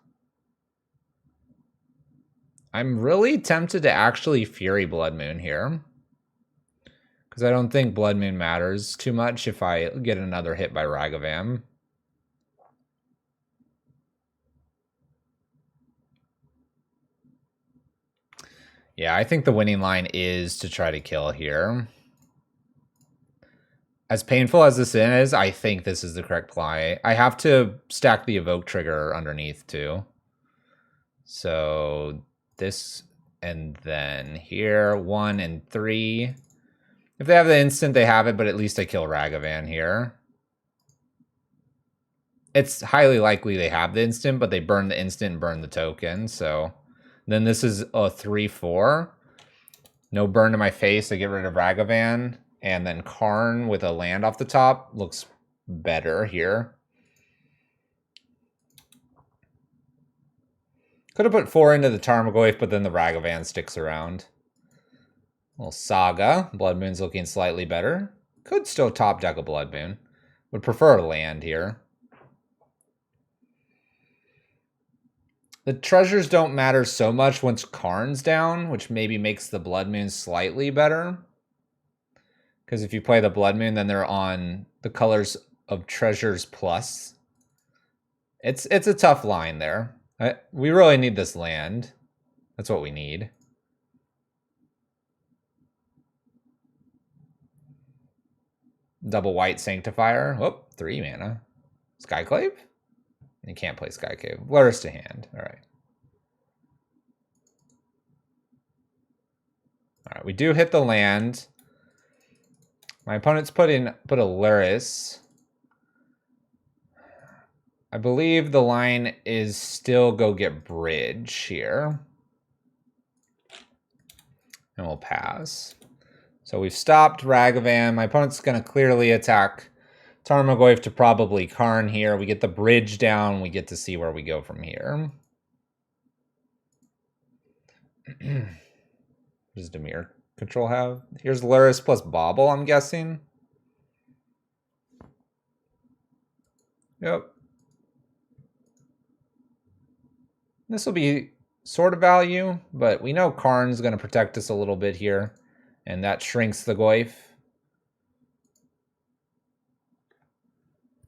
I'm really tempted to actually Fury Blood Moon here. Because I don't think Blood Moon matters too much if I get another hit by Ragavan. Yeah, I think the winning line is to try to kill here. As painful as this is, I think this is the correct play. I have to stack the Evoke trigger underneath too. So this and then here, 1 and 3. If they have the instant, they have it, but at least I kill Ragavan here. It's highly likely they have the instant, but they burn the instant and burn the token, so... Then this is a 3-4. No burn to my face. I get rid of Ragavan. And then Karn with a land off the top looks better here. Could have put 4 into the Tarmogoyf, but then the Ragavan sticks around. Little Saga. Blood Moon's looking slightly better. Could still top deck a Blood Moon. Would prefer a land here. The treasures don't matter so much once Karn's down, which maybe makes the Blood Moon slightly better. Because if you play the Blood Moon, then they're on the colors of treasures plus. It's a tough line there. We really need this land. That's what we need. Double white Sanctifier. Whoop, 3 mana. Skyclave? You can't play Skyclave. Lurrus to hand. All right. All right, we do hit the land. My opponent's put a Lurrus. I believe the line is still go get bridge here. And we'll pass. So we've stopped Ragavan. My opponent's going to clearly attack Tarmogoyf to probably Karn here. We get the bridge down. We get to see where we go from here. What does Dimir control have? Here's Lurrus plus Bauble, I'm guessing. Yep. This will be sort of value, but we know Karn's going to protect us a little bit here, and that shrinks the Goyf.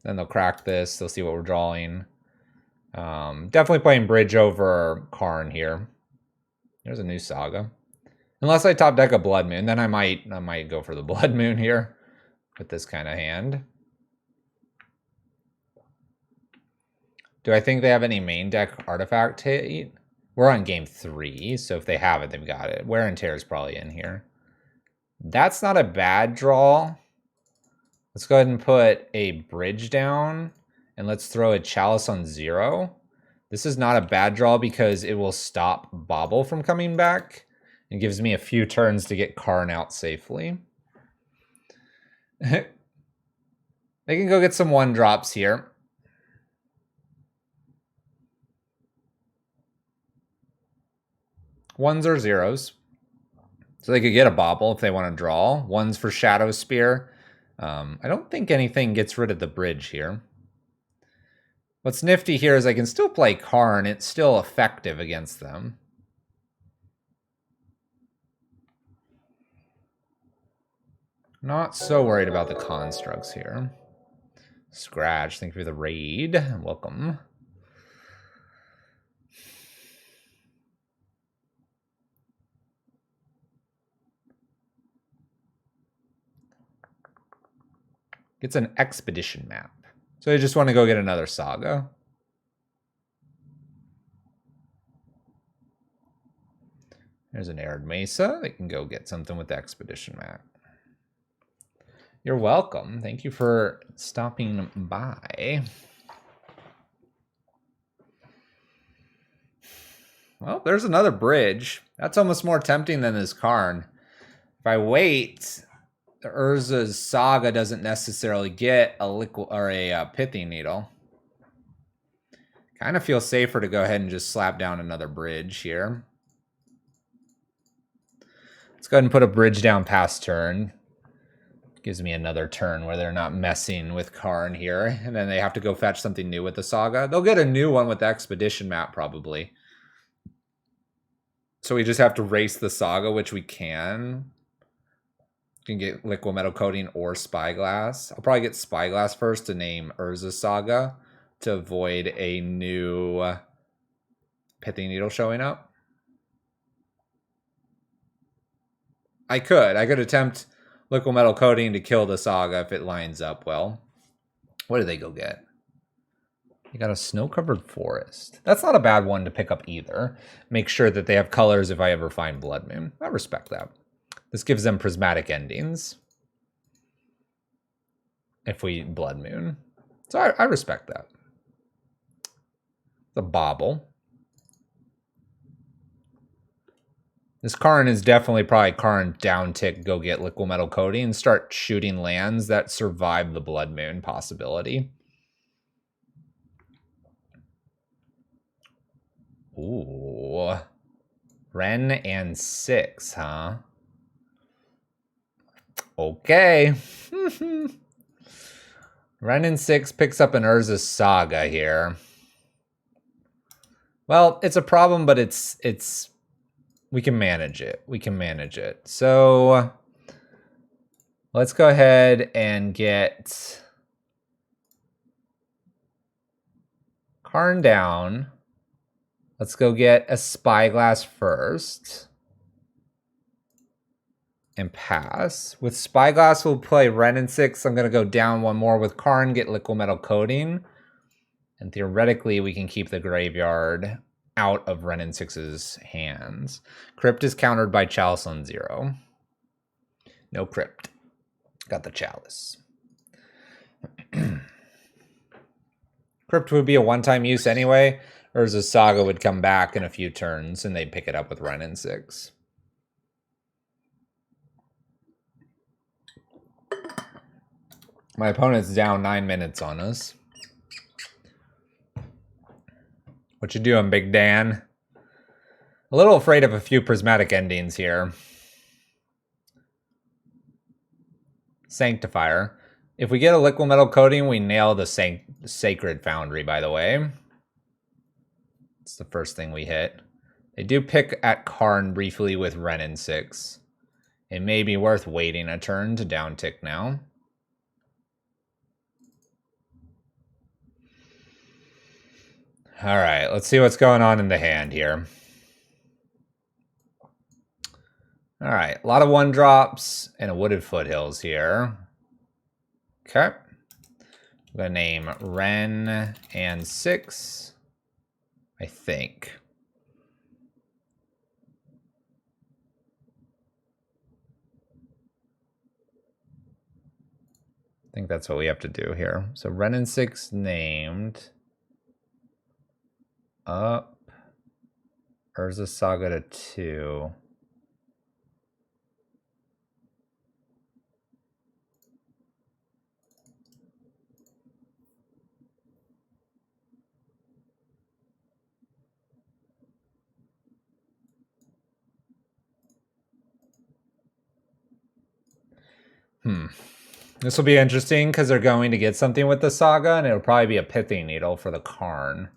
Then they'll crack this. They'll see what we're drawing. Definitely playing bridge over Karn here. There's a new Saga. Unless I top deck a Blood Moon, then I might go for the Blood Moon here with this kind of hand. Do I think they have any main deck artifact hate? We're on game 3, so if they have it, they've got it. Wear and Tear is probably in here. That's not a bad draw. Let's go ahead and put a bridge down, and let's throw a Chalice on 0. This is not a bad draw because it will stop Bauble from coming back and gives me a few turns to get Karn out safely. They can go get some 1-drops here. Ones or zeros. So they could get a Bauble if they want to draw. Ones for Shadow Spear. I don't think anything gets rid of the bridge here. What's nifty here is I can still play Karn. It's still effective against them. Not so worried about the constructs here. Scratch, thank you for the raid. Welcome. It's an expedition map. So I just want to go get another Saga. There's an Arid Mesa. They can go get something with the expedition map. You're welcome. Thank you for stopping by. Well, there's another bridge. That's almost more tempting than this Karn. If I wait, the Urza's Saga doesn't necessarily get a liquid or a Pithing Needle. Kind of feels safer to go ahead and just slap down another bridge here. Let's go ahead and put a bridge down past turn. Gives me another turn where they're not messing with Karn here. And then they have to go fetch something new with the Saga. They'll get a new one with the Expedition map probably. So we just have to race the Saga, which we can. You can get Liquid Metal Coating or Spyglass. I'll probably get Spyglass first to name Urza Saga to avoid a new Pithing Needle showing up. I could attempt Liquid Metal Coating to kill the Saga if it lines up well. What do they go get? You got a Snow-Covered Forest. That's not a bad one to pick up either. Make sure that they have colors if I ever find Blood Moon. I respect that. This gives them prismatic endings if we Blood Moon. So I respect that. The Bauble. This Karn is definitely probably Karn down tick, go get Liquid Metal Coating and start shooting lands that survive the Blood Moon possibility. Ooh. Wrenn and 6, huh? Okay. Wrenn and 6 picks up an Urza Saga here. Well, it's a problem, but it's we can manage it. We can manage it. So let's go ahead and get Karn down. Let's go get a Spyglass first. and pass. With Spyglass, we'll play Wrenn and 6. I'm going to go down one more with Karn, get Liquimetal Coating. And theoretically, we can keep the graveyard out of Wrenn and 6's hands. Crypt is countered by Chalice on 0. No Crypt. Got the Chalice. Crypt would be a one-time use anyway, or as a Saga would come back in a few turns and they'd pick it up with Wrenn and 6. My opponent's down 9 minutes on us. What you doing, Big Dan? A little afraid of a few prismatic endings here. Sanctifier. If we get a Liquimetal Coating, we nail the Sacred Foundry, by the way. It's the first thing we hit. They do pick at Karn briefly with Wrenn and 6. It may be worth waiting a turn to downtick now. All right, let's see what's going on in the hand here. All right, a lot of 1-drops and a Wooded Foothills here. Okay. I'm going to name Wrenn and 6, I think. I think that's what we have to do here. So Wrenn and 6 named. Up. Urza Saga to 2. This will be interesting because they're going to get something with the Saga, and it'll probably be a Pithing Needle for the Karn.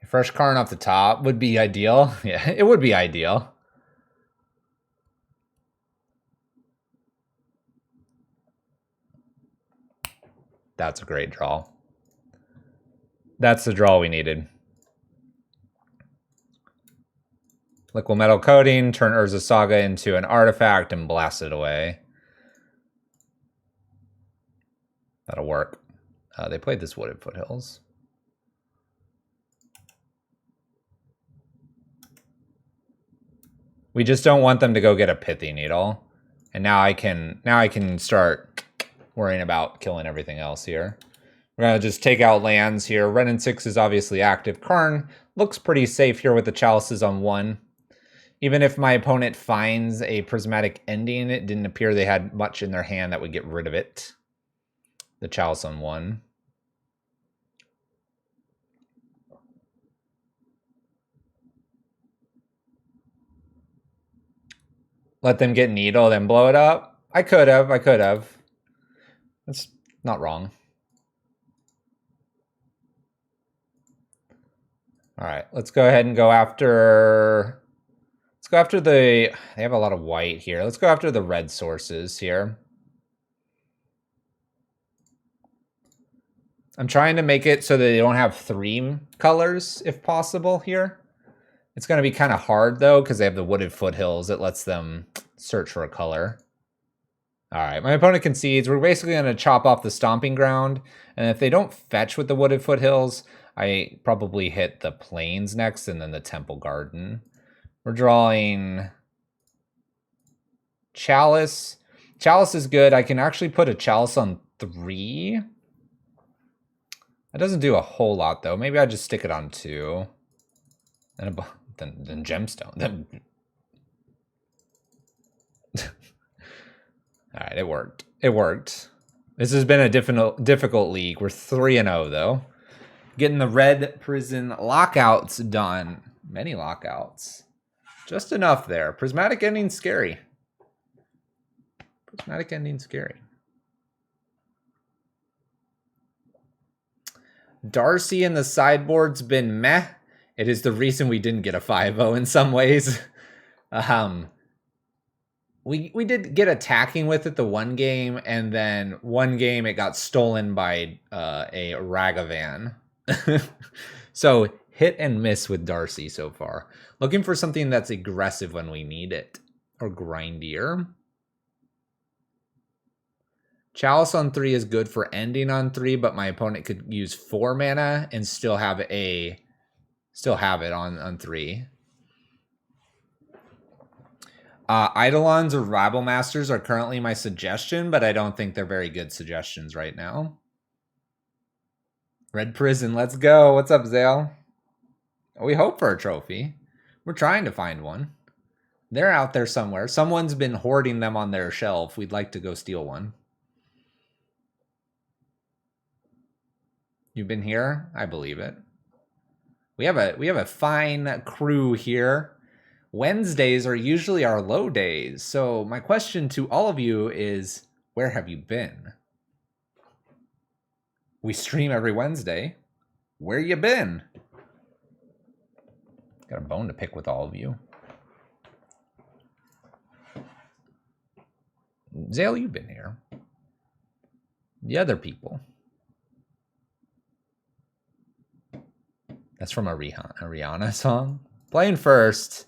A fresh Karn off the top would be ideal. Yeah, it would be ideal. That's a great draw. That's the draw we needed. Liquimetal Coating, turn Urza Saga into an artifact and blast it away. That'll work. They played this Wooded Foothills. We just don't want them to go get a Pithing Needle. And now I can start worrying about killing everything else here. We're going to just take out lands here. Wrenn and 6 is obviously active. Karn looks pretty safe here with the Chalices on 1. Even if my opponent finds a Prismatic Ending, it didn't appear they had much in their hand that would get rid of it. The Chalice on 1. Let them get Needle, then blow it up? I could have. That's not wrong. All right, let's go ahead and go after... Let's go after the... They have a lot of white here. Let's go after the red sources here. I'm trying to make it so that they don't have 3 colors, if possible, here. It's going to be kind of hard, though, because they have the Wooded Foothills. It lets them search for a color. All right, my opponent concedes. We're basically going to chop off the Stomping Ground. And if they don't fetch with the Wooded Foothills, I probably hit the Plains next and then the Temple Garden. We're drawing Chalice. Chalice is good. I can actually put a Chalice on 3. That doesn't do a whole lot, though. Maybe I just stick it on 2. Then Gemstone. Then... All right, it worked. It worked. This has been a difficult league. We're 3-0, though. Getting the Red Prison lockouts done. Many lockouts. Just enough there. Prismatic Ending scary. Prismatic Ending scary. Darcy in the sideboard's been meh. It is the reason we didn't get a 5-0 in some ways. We did get attacking with it the one game, and then one game it got stolen by a Ragavan. So Hit and miss with Darcy so far. Looking for something that's aggressive when we need it. Or grindier. Chalice on 3 is good for ending on 3, but my opponent could use 4 mana and still have it on 3. Eidolons or Rabble Masters are currently my suggestion, but I don't think they're very good suggestions right now. Red Prison, let's go. What's up, Zale? We hope for a trophy. We're trying to find one. They're out there somewhere. Someone's been hoarding them on their shelf. We'd like to go steal one. You've been here? I believe it. We have a fine crew here. Wednesdays are usually our low days. So my question to all of you is, where have you been? We stream every Wednesday. Where you been? Got a bone to pick with all of you. Zale, you've been here. The other people. That's from a Rihanna song. Playing first.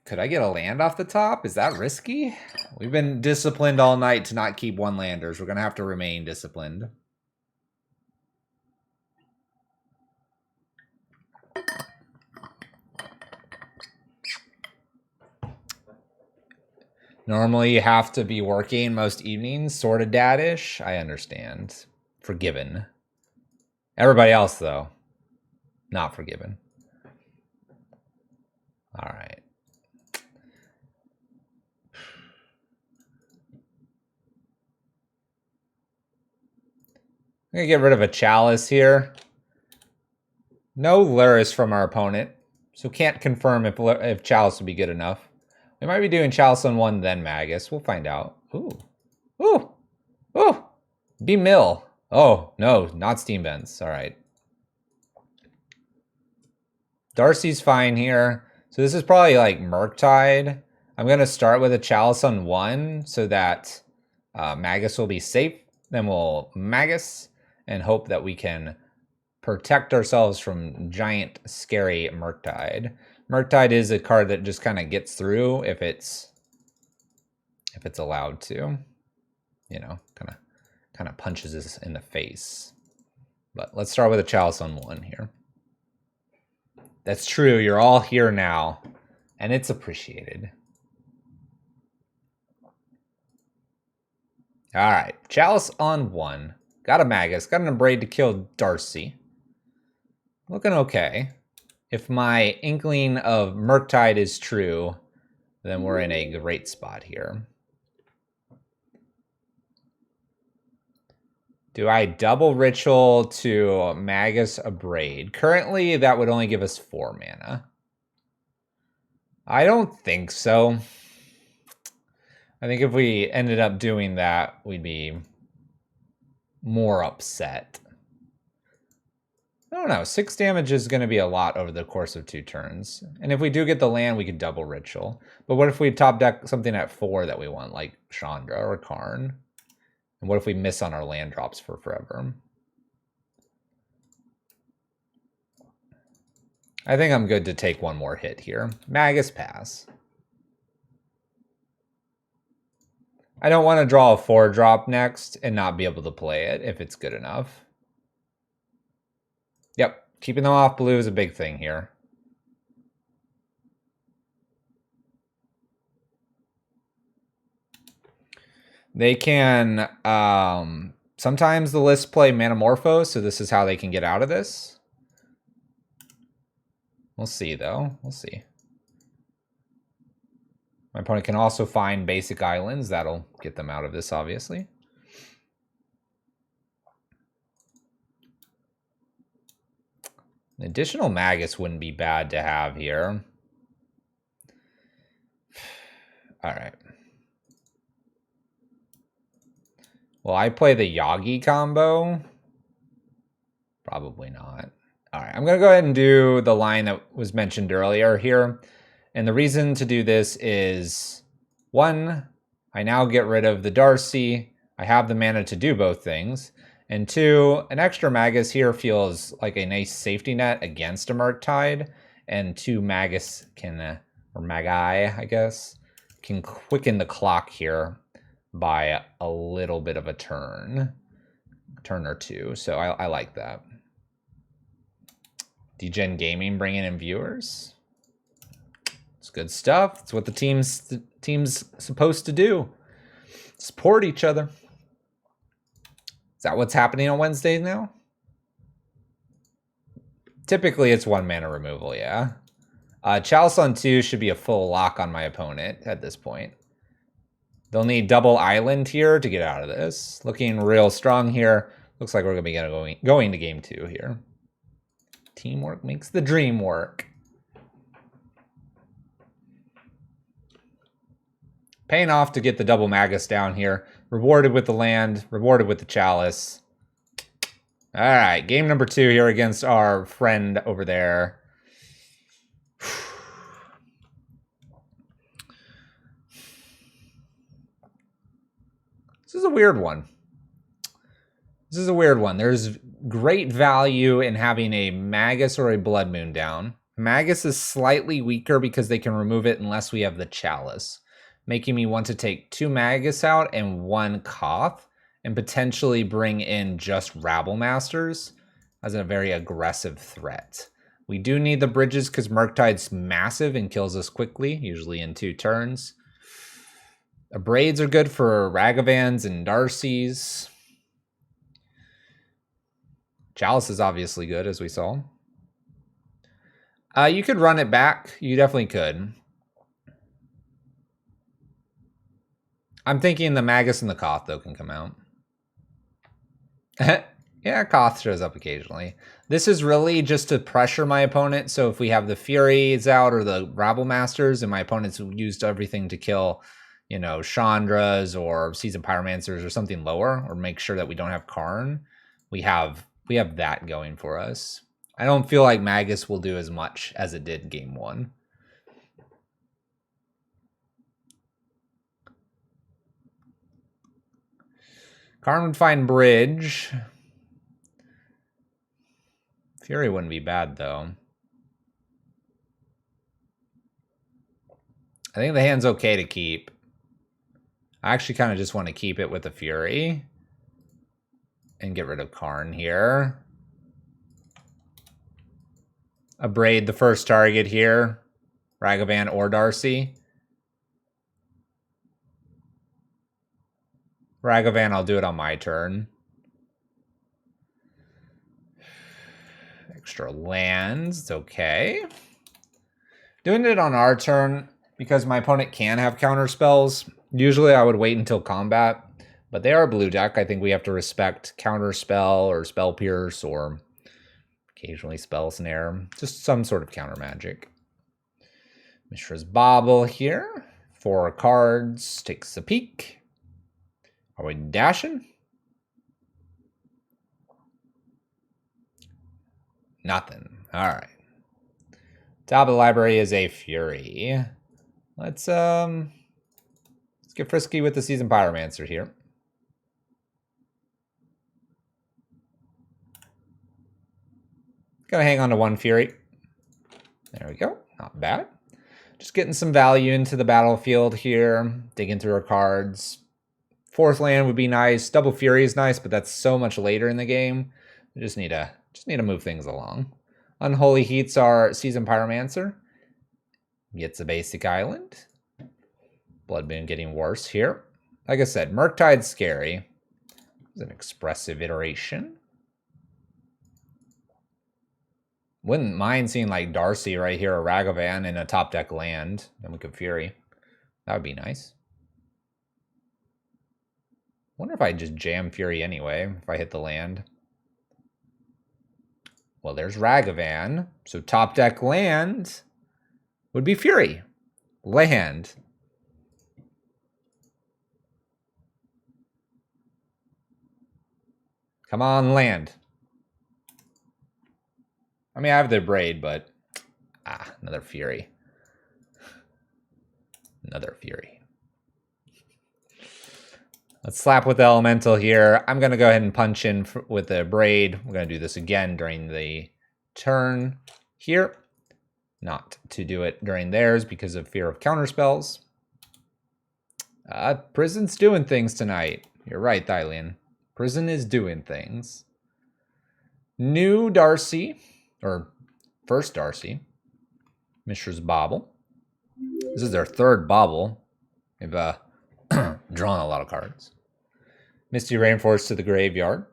Could I get a land off the top? Is that risky? We've been disciplined all night to not keep one landers. We're going to have to remain disciplined. Normally you have to be working most evenings, sort of dadish. I understand. Forgiven. Everybody else, though, not forgiven. All right. I'm going to get rid of a Chalice here. No Lurrus from our opponent, so can't confirm if Chalice would be good enough. We might be doing Chalice on 1, then Magus. We'll find out. Ooh. Ooh. Ooh. Be Mill. Oh, no, not Steam Vents. All right. Darcy's fine here. So this is probably like Murktide. I'm going to start with a Chalice on 1 so that Magus will be safe. Then we'll Magus and hope that we can protect ourselves from giant, scary Murktide. Murktide is a card that just kind of gets through if it's allowed to. You know, kind of punches us in the face. But let's start with a Chalice on 1 here. That's true. You're all here now, and it's appreciated. All right, Chalice on 1. Got a Magus. Got an Abrade to kill Darcy. Looking okay. If my inkling of Murktide is true, then we're in a great spot here. Do I double Ritual to Magus Abrade? Currently, that would only give us 4 mana. I don't think so. I think if we ended up doing that, we'd be more upset. I don't know. 6 damage is going to be a lot over the course of 2 turns. And if we do get the land, we could double Ritual. But what if we top deck something at 4 that we want, like Chandra or Karn? And what if we miss on our land drops for forever? I think I'm good to take one more hit here. Magus pass. I don't want to draw a 4-drop next and not be able to play it if it's good enough. Yep, keeping them off blue is a big thing here. They can, sometimes the lists play Manamorphose, so this is how they can get out of this. We'll see, though. We'll see. My opponent can also find basic islands. That'll get them out of this, obviously. An additional Magus wouldn't be bad to have here. All right. Will I play the Yagi combo? Probably not. All right, I'm going to go ahead and do the line that was mentioned earlier here. And the reason to do this is, 1, I now get rid of the Darcy. I have the mana to do both things. And 2, an extra Magus here feels like a nice safety net against a Murktide. And 2 Magus can, or Magi, I guess, can quicken the clock here by a little bit of a turn or 2. So I like that. Degen Gaming bringing in viewers. It's good stuff. It's what the team's supposed to do. Support each other. Is that what's happening on Wednesdays now? Typically, it's 1 mana removal, yeah. Chalice on 2 should be a full lock on my opponent at this point. They'll need double island here to get out of this. Looking real strong here. Looks like we're going to be going to game 2 here. Teamwork makes the dream work. Paying off to get the double Magus down here. Rewarded with the land. Rewarded with the Chalice. All right, game number 2 here against our friend over there. This is a weird one. There's great value in having a Magus or a Blood Moon down. Magus is slightly weaker because they can remove it unless we have the Chalice, making me want to take 2 Magus out and 1 Koth and potentially bring in just Rabble Masters as a very aggressive threat. We do need the bridges because Murktide's massive and kills us quickly, usually in 2 turns. Braids are good for Ragavans and Darcys. Chalice is obviously good, as we saw. You could run it back. You definitely could. I'm thinking the Magus and the Koth, though, can come out. Yeah, Koth shows up occasionally. This is really just to pressure my opponent. So if we have the Furies out or the Rabble Masters and my opponent's used everything to kill, you know, Chandras or Seasoned Pyromancers or something lower, or make sure that we don't have Karn, we have that going for us. I don't feel like Magus will do as much as it did game 1. Karn would find bridge. Fury wouldn't be bad, though. I think the hand's okay to keep. I actually kind of just want to keep it with the Fury and get rid of Karn here. Abrade the first target here. Ragavan or Darcy. Ragavan, I'll do it on my turn. Extra lands, it's okay. Doing it on our turn because my opponent can have counter spells. Usually I would wait until combat, but they are blue deck. I think we have to respect counter spell or spell pierce or occasionally spell snare. Just some sort of counter magic. Mishra's Bauble here. 4 cards, takes a peek. Are we dashing? Nothing. All right. Top of the library is a Fury. Let's get frisky with the Seasoned Pyromancer here. Gonna hang on to 1 Fury. There we go. Not bad. Just getting some value into the battlefield here. Digging through our cards. 4th land would be nice. Double Fury is nice, but that's so much later in the game. We just need to move things along. Unholy Heats are Seasoned Pyromancer. Gets a basic island. Blood Moon getting worse here. Like I said, Murktide's scary. It's an expressive iteration. Wouldn't mind seeing like Darcy right here, or Ragavan in a top deck land. Then we could Fury. That would be nice. Wonder if I just jam Fury anyway, if I hit the land. Well, there's Ragavan. So top deck land would be Fury. Land. Come on, land. I mean, I have the Braid, but... another Fury. Another Fury. Let's slap with the elemental here. I'm going to go ahead and punch in with the braid. We're going to do this again during the turn here. Not to do it during theirs because of fear of counterspells. Prison's doing things tonight. You're right, Thylian. Prison is doing things. New Darcy, or first Darcy. Mishra's Bauble. This is their third Bauble. They've drawn a lot of cards. Misty Rainforest to the graveyard.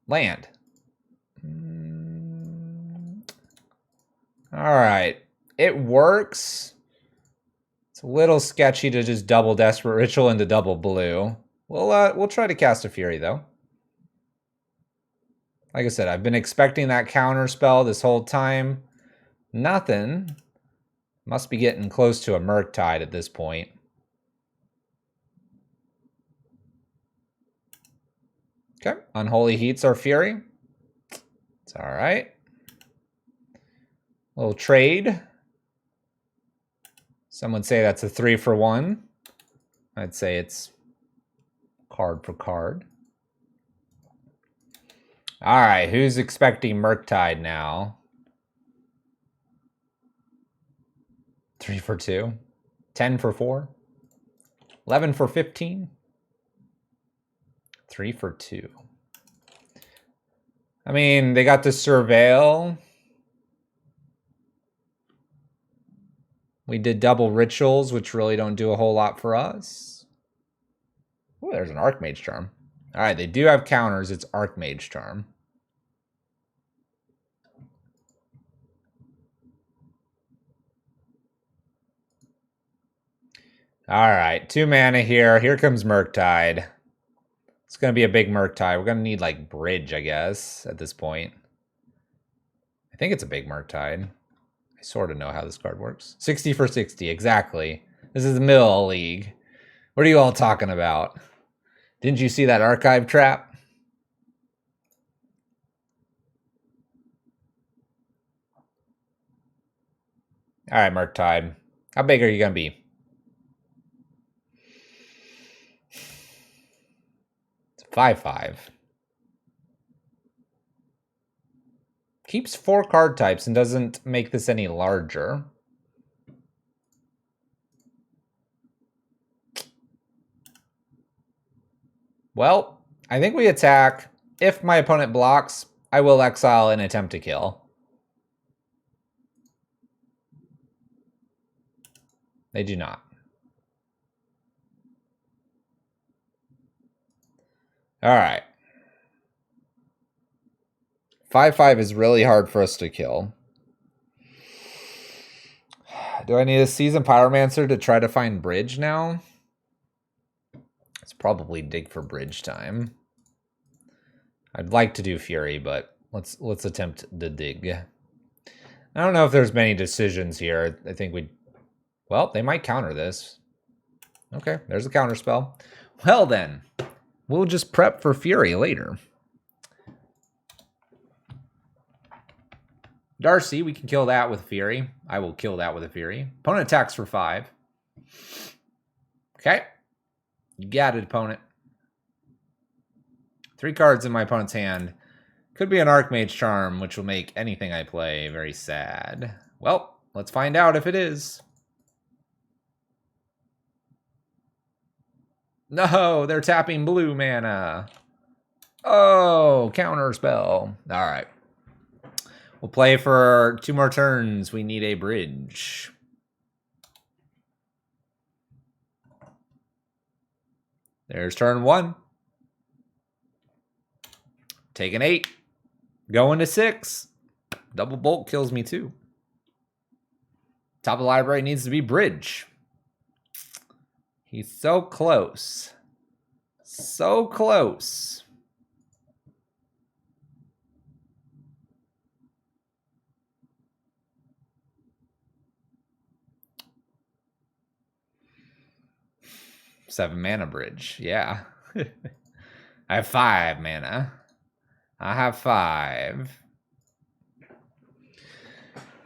Land. All right. It works. It's a little sketchy to just double Desperate Ritual into double blue. We'll try to cast a Fury, though. Like I said, I've been expecting that counter spell this whole time. Nothing. Must be getting close to a Murktide at this point. Okay, Unholy Heat's our Fury. It's all right. Little trade. Some would say that's a 3-for-1. I'd say it's card for card. All right, who's expecting Murktide now? 3-for-2. 10-for-4. 11-for-15. 3-for-2. I mean, they got the Surveil. We did double rituals, which really don't do a whole lot for us. Ooh, there's an Archmage Charm. All right, they do have counters. It's Archmage Charm. All right, 2 mana here. Here comes Murktide. It's going to be a big Murktide. We're going to need, like, Bridge, I guess, at this point. I think it's a big Murktide. I sort of know how this card works. 60-for-60, exactly. This is the Mill League. What are you all talking about? Didn't you see that archive trap? All right, Murktide. How big are you going to be? It's 5/5. Keeps 4 card types and doesn't make this any larger. Well, I think we attack. If my opponent blocks, I will exile and attempt to kill. They do not. All right. 5/5 is really hard for us to kill. Do I need a Seasoned Pyromancer to try to find Bridge now? It's probably dig for Bridge time. I'd like to do Fury, but let's attempt the dig. I don't know if there's many decisions here. I think well, they might counter this. Okay, there's a counter spell. Well then, we'll just prep for Fury later. Darcy, we can kill that with Fury. I will kill that with a Fury. Opponent attacks for 5. Okay. You got it, opponent. 3 cards in my opponent's hand. Could be an Archmage Charm, which will make anything I play very sad. Well, let's find out if it is. No, they're tapping blue mana. Oh, counter spell. All right. We'll play for 2 more turns. We need a bridge. There's turn 1. Take an 8. Going to 6. Double Bolt kills me too. Top of the library needs to be bridge. He's so close. So close. Seven mana bridge. Yeah. I have 5 mana. I have 5.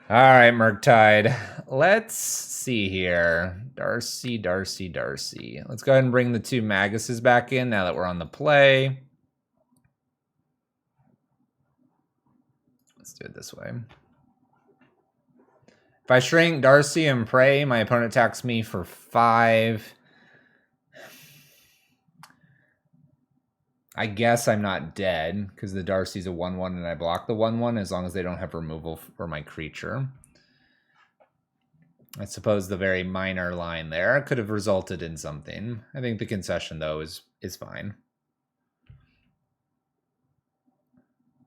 All right, Murktide. let's see here. Darcy. Let's go ahead and bring the two Maguses back in now that we're on the play. Let's do it this way. If I shrink Darcy and pray, my opponent attacks me for 5. I guess I'm not dead because the Darcy's a 1/1 and I block the 1/1 as long as they don't have removal for my creature. I suppose the very minor line there could have resulted in something. I think the concession, though, is fine.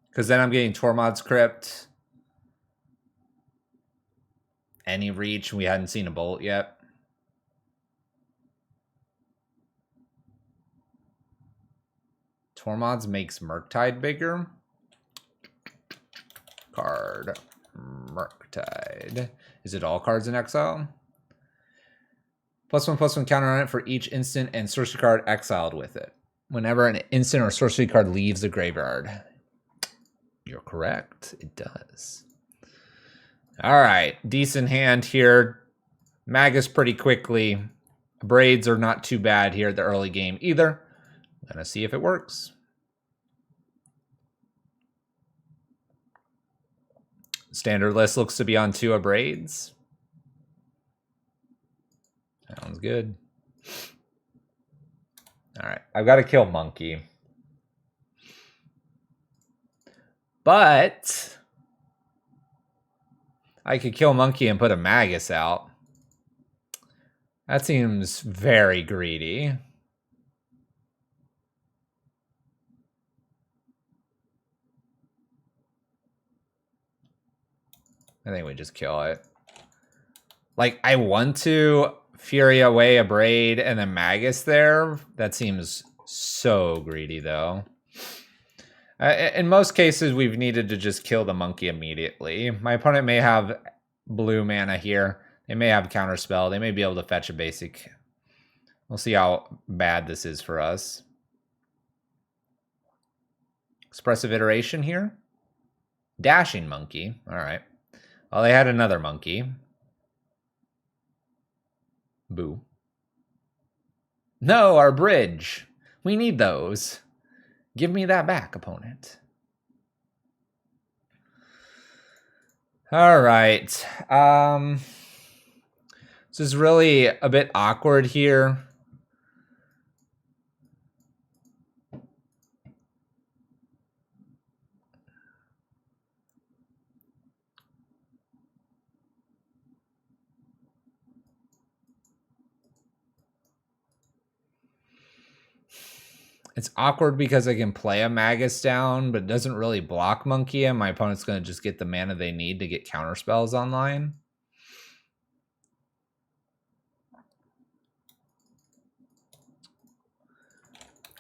Because then I'm getting Tormod's Crypt. Any reach, we hadn't seen a bolt yet. Tormod's makes Murktide bigger. Card. Murktide. Is it all cards in exile? +1/+1 counter on it for each instant and sorcery card exiled with it. Whenever an instant or sorcery card leaves the graveyard. You're correct. It does. All right. Decent hand here. Magus pretty quickly. Braids are not too bad here at the early game either. Gonna see if it works. Standard list looks to be on 2 of Braids. Sounds good. All right. I've got to kill Monkey. But I could kill Monkey and put a Magus out. That seems very greedy. I think we just kill it. Like, I want to Fury away a Braid and then Magus there. That seems so greedy, though. In most cases, we've needed to just kill the Monkey immediately. My opponent may have blue mana here. They may have Counterspell. They may be able to fetch a basic. We'll see how bad this is for us. Expressive Iteration here. Dashing Monkey. All right. Well, they had another Monkey. Boo. No, our bridge. We need those. Give me that back, opponent. All right. This is really a bit awkward here. It's awkward because I can play a Magus down, but it doesn't really block Monkey, and my opponent's going to just get the mana they need to get counterspells online.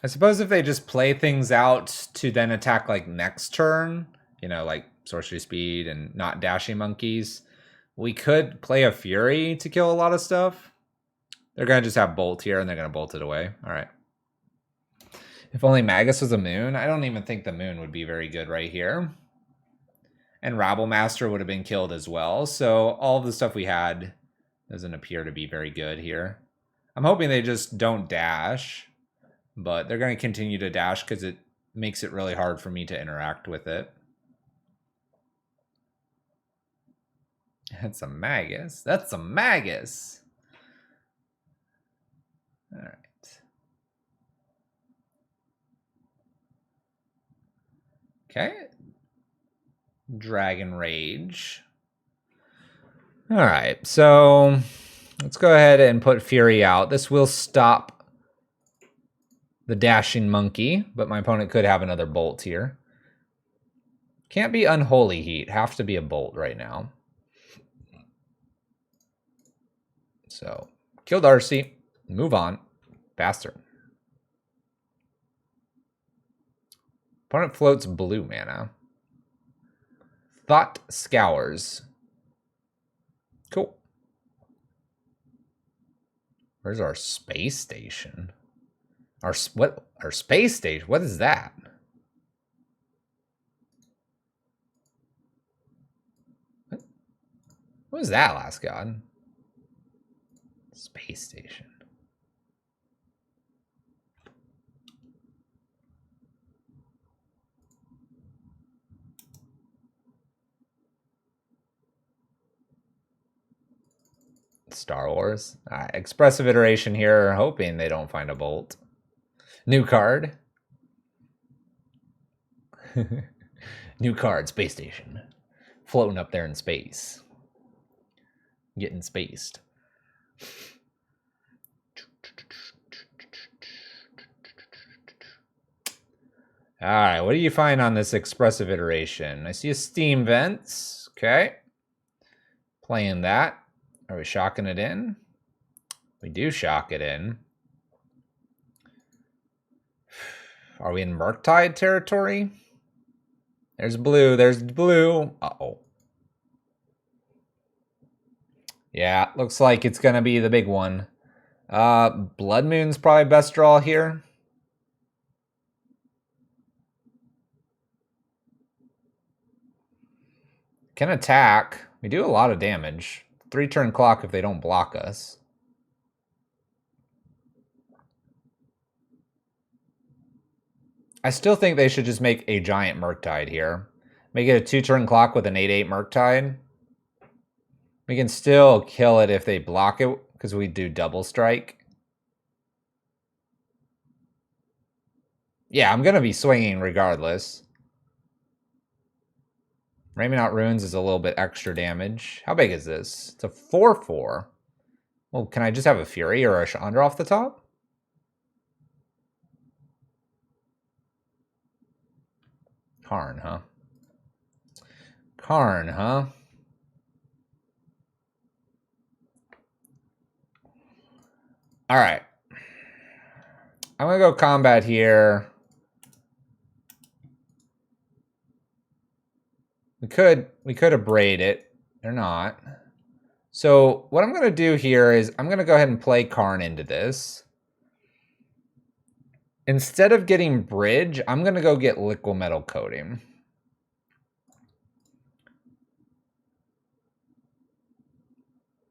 I suppose if they just play things out to then attack like next turn, you know, like Sorcery Speed and not dashing monkeys, we could play a Fury to kill a lot of stuff. They're going to just have Bolt here, and they're going to bolt it away. All right. If only Magus was a moon. I don't even think the moon would be very good right here. And Rabblemaster would have been killed as well. So all of the stuff we had doesn't appear to be very good here. I'm hoping they just don't dash. But they're going to continue to dash because it makes it really hard for me to interact with it. That's a Magus. That's a Magus. All right. Okay. Dragon Rage. All right, so let's go ahead and put Fury out. This will stop the dashing monkey, but my opponent could have another bolt here. Can't be Unholy Heat. Have to be a bolt right now. So, kill Darcy. Move on. Faster. Opponent floats blue mana. Thought Scours. Cool. Where's our space station? Our space station? What is that? What was that last god? Space station. Star Wars. Expressive iteration here, hoping they don't find a bolt. New card. New card, space station. Floating up there in space. Getting spaced. Alright, what do you find on this expressive iteration? I see a steam vents. Okay. Playing that. Are we shocking it in? We do shock it in. Are we in Murktide territory? There's blue. There's blue. Uh-oh. Yeah, looks like it's going to be the big one. Blood Moon's probably best draw here. Can attack. We do a lot of damage. 3-turn clock if they don't block us. I still think they should just make a giant Murktide here. Make it a 2-turn clock with an 8-8 Murktide. We can still kill it if they block it, because we do double strike. Yeah, I'm going to be swinging regardless. Raymond Runes is a little bit extra damage. How big is this? It's a 4/4. Well, can I just have a Fury or a Chandra off the top? Karn, huh? Karn, huh? All right. I'm going to go combat here. We could abrade it. They're not. So what I'm going to do here is I'm going to go ahead and play Karn into this. Instead of getting Bridge, I'm going to go get Liquimetal Coating.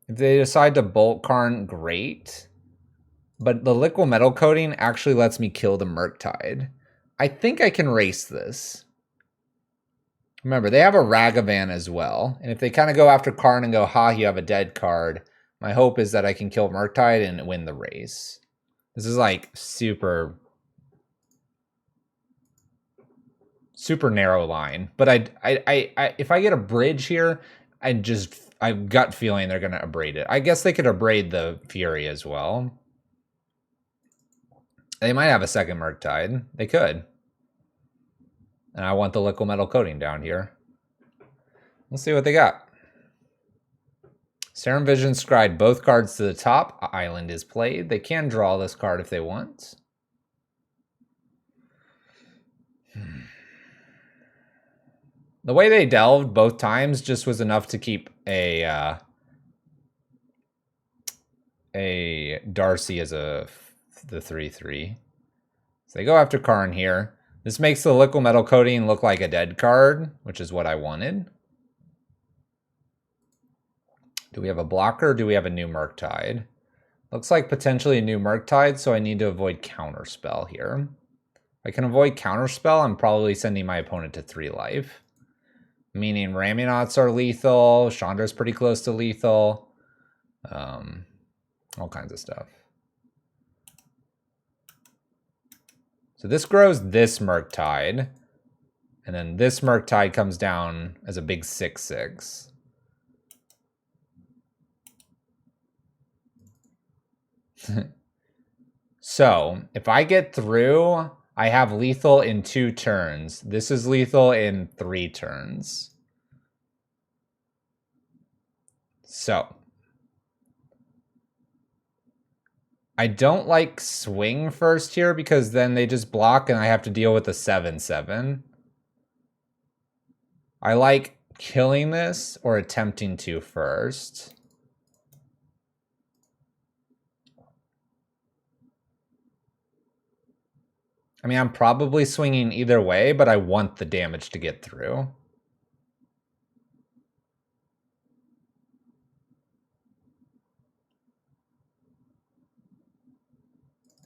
If they decide to bolt Karn, great. But the Liquimetal Coating actually lets me kill the Murktide. I think I can race this. Remember, they have a Ragavan as well. And if they kind of go after Karn and go, ha, you have a dead card, my hope is that I can kill Murktide and win the race. This is like super narrow line. But I if I get a bridge here, I've gut feeling they're going to abrade it. I guess they could abrade the Fury as well. They might have a second Murktide. They could. And I want the Liquimetal Coating down here. Let's see what they got. Serum Vision scryed both cards to the top. Island is played. They can draw this card if they want. The way they delved both times just was enough to keep a Darcy as the 3/3. So they go after Karn here. This makes the Liquimetal Coating look like a dead card, which is what I wanted. Do we have a blocker or do we have a new Murktide? Looks like potentially a new Murktide, so I need to avoid Counterspell here. If I can avoid Counterspell, I'm probably sending my opponent to 3 life. Meaning Ramunats are lethal, Chandra's pretty close to lethal. All kinds of stuff. So this grows this Murktide. And then this Murktide comes down as a big 6/6. So if I get through, I have lethal in 2 turns. This is lethal in 3 turns. So I don't like swing first here because then they just block and I have to deal with the 7/7. I like killing this or attempting to first. I mean, I'm probably swinging either way, but I want the damage to get through.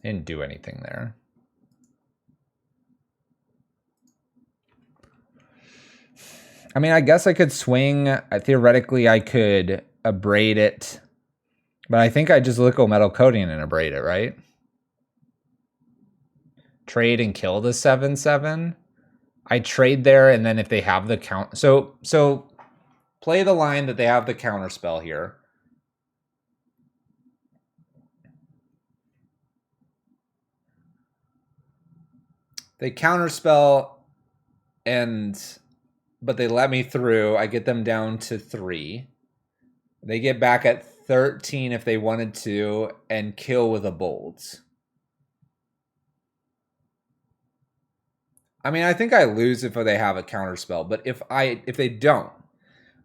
Didn't do anything there. I mean, I guess I could swing. Theoretically, I could abrade it. But I think I just Liquid Metal Coating and abrade it, right? Trade and kill the 7/7. I trade there, and then if they have the count... So play the line that they have the counter spell here. They counter spell, but they let me through. I get them down to 3. They get back at 13 if they wanted to, and kill with a bolt. I mean, I think I lose if they have a counter spell, but if they don't,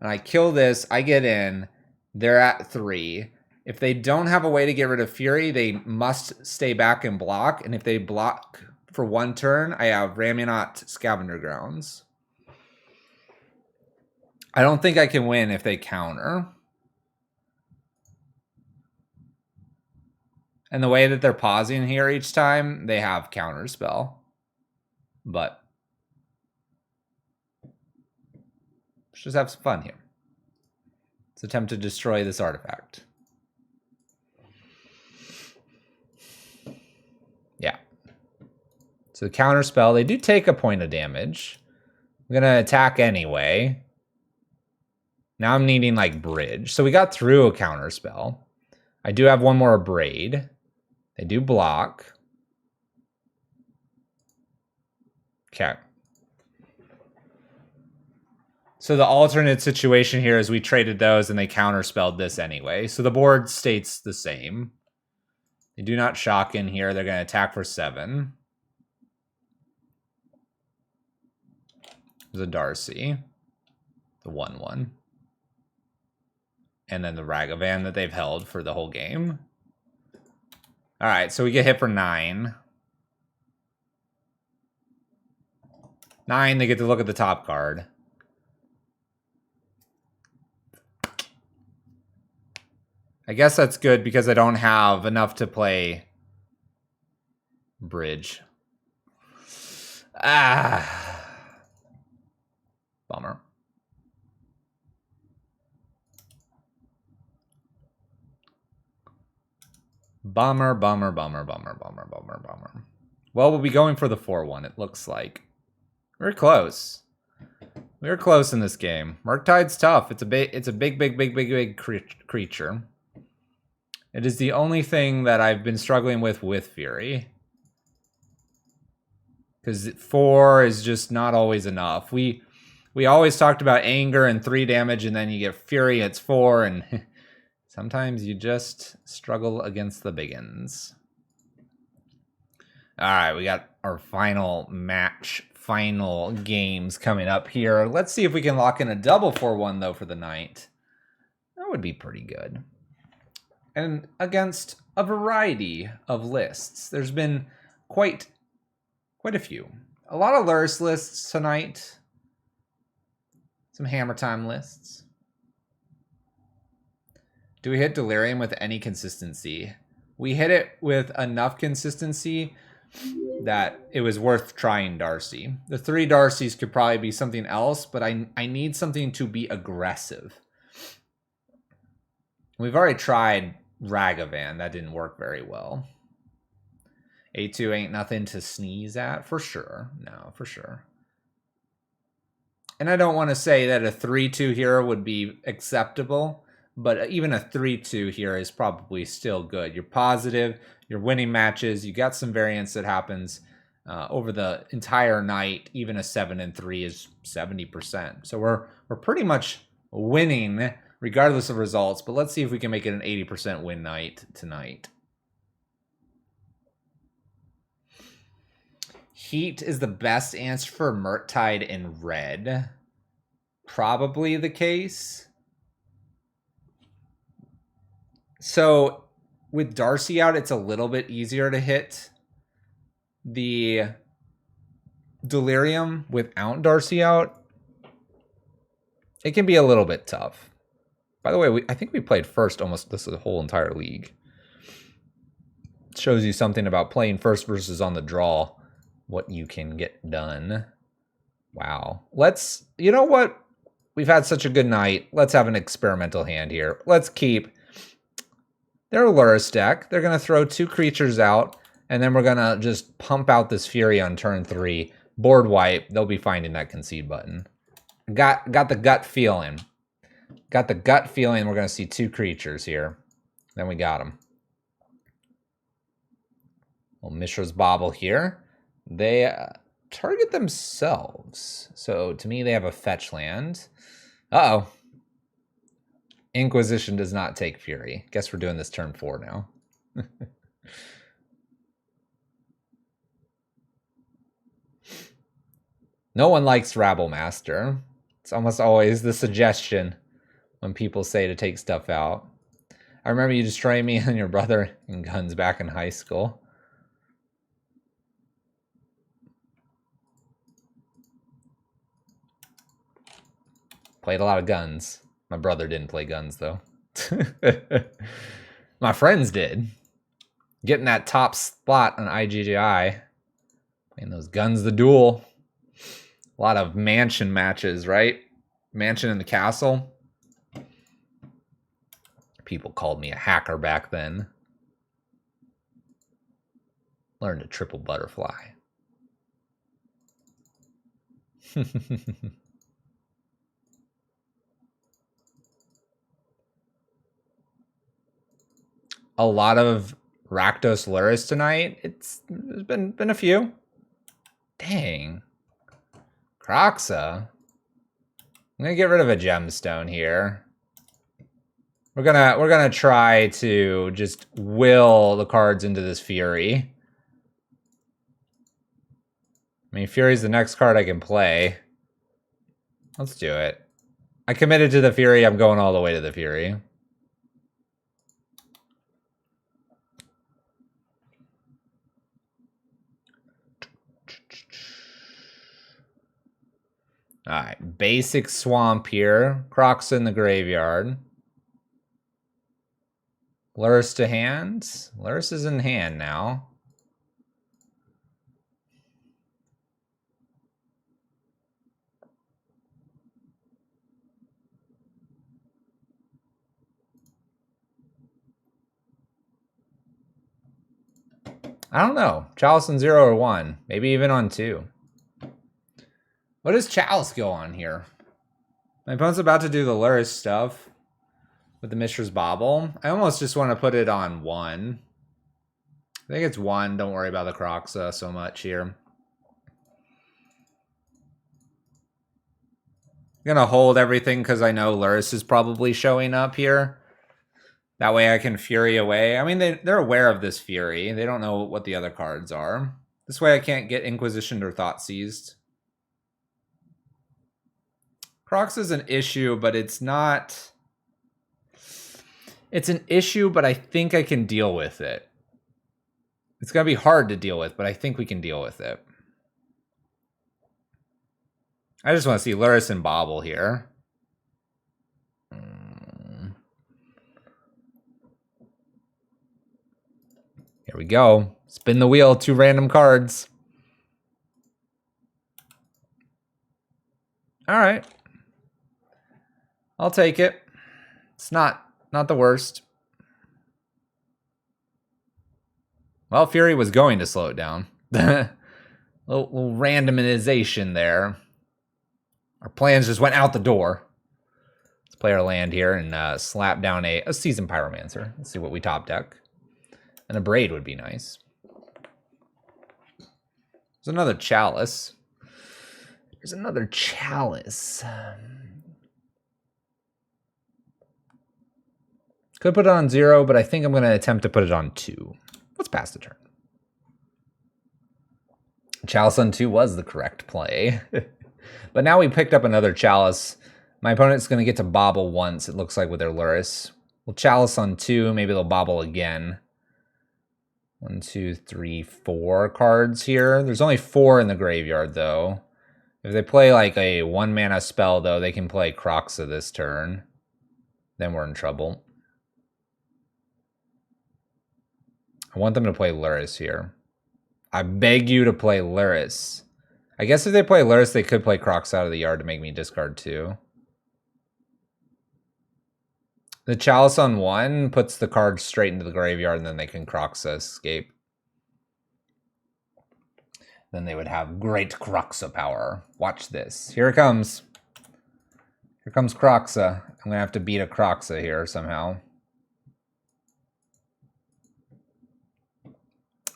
and I kill this, I get in, they're at 3. If they don't have a way to get rid of Fury, they must stay back and block, and if they block for 1 turn, I have Ramunap Scavenger Grounds. I don't think I can win if they counter. And the way that they're pausing here each time, they have counter spell. But let's just have some fun here. Let's attempt to destroy this artifact. Yeah. So the counter spell, they do take a point of damage. I'm gonna attack anyway. Now I'm needing like bridge. So we got through a counter spell. I do have one more abrade. They do block. Okay. So the alternate situation here is we traded those and they counterspelled this anyway. So the board stays the same. They do not shock in here. They're going to attack for 7. There's a Darcy. The 1/1. And then the Ragavan that they've held for the whole game. All right, so we get hit for 9. 9, they get to look at the top card. I guess that's good because I don't have enough to play bridge. Bummer. Bummer. Well, we'll be going for the 4/1, it looks like. We're close. We were close in this game. Murktide's tough. It's a big creature. It is the only thing that I've been struggling with Fury. Because 4 is just not always enough. We always talked about anger and 3 damage, and then you get Fury, it's 4, and sometimes you just struggle against the biggins. All right, we got our final games coming up here. Let's see if we can lock in a double 4/1 though for the night. That would be pretty good. And against a variety of lists. There's been quite a few. A lot of Lurrus lists tonight. Some Hammer Time lists. Do we hit Delirium with any consistency? We hit it with enough consistency that it was worth trying Darcy. The 3 Darcys could probably be something else, but I need something to be aggressive. We've already tried Ragavan. That didn't work very well. A2 ain't nothing to sneeze at, for sure. No, for sure. And I don't want to say that a 3/2 here would be acceptable, but even a 3/2 here is probably still good. You're positive, you're winning matches, you got some variance that happens over the entire night. Even a 7-3 is 70%. So we're pretty much winning regardless of results, but let's see if we can make it an 80% win night tonight. Heat is the best answer for Murktide in red. Probably the case. So with Darcy out, it's a little bit easier to hit the Delirium. Without Darcy out, it can be a little bit tough. By the way, I think we played first almost this whole entire league. Shows you something about playing first versus on the draw, what you can get done. Wow. Let's, you know what? We've had such a good night. Let's have an experimental hand here. Let's keep their Lurrus deck. They're going to throw 2 creatures out, and then we're going to just pump out this Fury on turn 3. Board wipe. They'll be finding that concede button. Got the gut feeling. Got the gut feeling we're going to see 2 creatures here. Then we got them. Well, Mishra's Bauble here. They target themselves. So to me, they have a fetch land. Uh-oh. Inquisition does not take Fury. Guess we're doing this turn 4 now. No one likes Rabblemaster. It's almost always the suggestion when people say to take stuff out. I remember you destroying me and your brother in guns back in high school. Played a lot of guns. My brother didn't play guns, though. My friends did. Getting that top spot on IGGI. Playing those Guns the Duel. A lot of mansion matches, right? Mansion in the castle. People called me a hacker back then. Learned a triple butterfly. A lot of Rakdos Lurrus tonight. There's been a few. Dang. Kroxa. I'm gonna get rid of a gemstone here. We're gonna try to just will the cards into this Fury. I mean, Fury's the next card I can play. Let's do it. I committed to the Fury. I'm going all the way to the Fury. All right, basic swamp here. Kroxa in the graveyard. Lurrus to hand. Lurrus is in hand now. I don't know. Chalice on 0 or 1. Maybe even on 2. What does Chalice go on here? My opponent's about to do the Lurrus stuff with the Mishra's Bauble. I almost just want to put it on 1. I think it's 1. Don't worry about the Kroxa so much here. I'm going to hold everything because I know Lurrus is probably showing up here. That way I can Fury away. I mean, they're aware of this Fury. They don't know what the other cards are. This way I can't get Inquisitioned or Thought Seized. Kroxa is an issue, but it's not... It's an issue, but I think I can deal with it. It's going to be hard to deal with, but I think we can deal with it. I just want to see Lurrus and Bauble here. Here we go. Spin the wheel, 2 random cards. All right. I'll take it. It's not the worst. Well, Fury was going to slow it down. little randomization there. Our plans just went out the door. Let's play our land here and slap down a Seasoned Pyromancer. Let's see what we top deck. And a Braid would be nice. There's another Chalice. There's another Chalice. Could put it on 0, but I think I'm going to attempt to put it on 2. Let's pass the turn. Chalice on 2 was the correct play. But now we picked up another Chalice. My opponent's going to get to Bauble once, it looks like, with their Lurrus. We'll Chalice on 2, maybe they'll Bauble again. 1, 2, 3, 4 cards here. There's only 4 in the graveyard, though. If they play like a 1-mana spell, though, they can play Kroxa this turn. Then we're in trouble. I want them to play Lurrus here. I beg you to play Lurrus. I guess if they play Lurrus, they could play Crocs out of the yard to make me discard 2. The Chalice on 1 puts the card straight into the graveyard, and then they can Croxa escape. Then they would have great Croxa power. Watch this. Here it comes. Here comes Croxa. I'm going to have to beat a Croxa here somehow.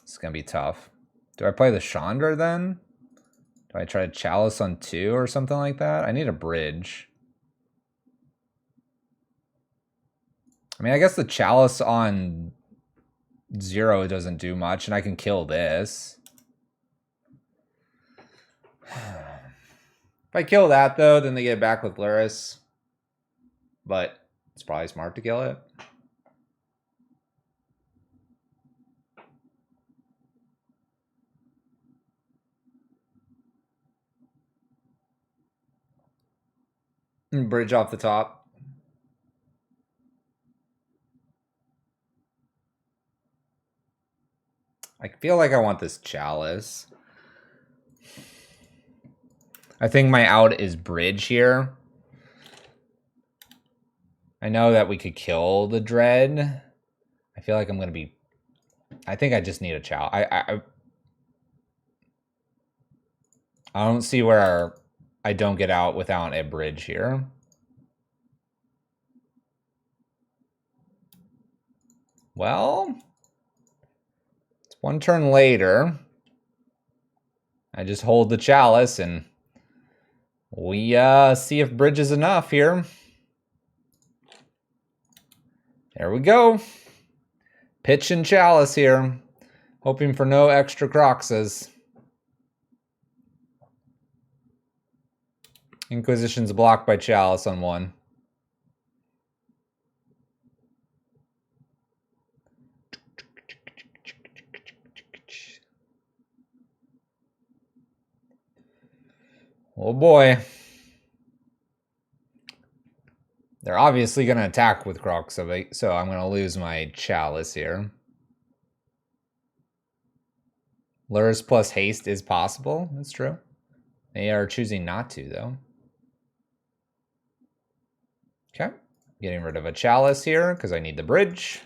It's going to be tough. Do I play the Chandra then? Do I try Chalice on 2 or something like that? I need a bridge. I mean, I guess the Chalice on 0 doesn't do much, and I can kill this. If I kill that, though, then they get back with Lurrus. But it's probably smart to kill it. Bridge off the top. I feel like I want this Chalice. I think my out is bridge here. I know that we could kill the Dread. I feel like I'm going to be... I think I just need a Chalice. I don't see where I don't get out without a bridge here. Well, it's one turn later. I just hold the Chalice and we see if bridge is enough here. There we go. Pitch and Chalice here. Hoping for no extra Croxas. Inquisition's blocked by Chalice on 1. Oh boy. They're obviously going to attack with Croxa, so I'm going to lose my Chalice here. Lurrus plus haste is possible. That's true. They are choosing not to, though. Okay. Getting rid of a Chalice here because I need the bridge.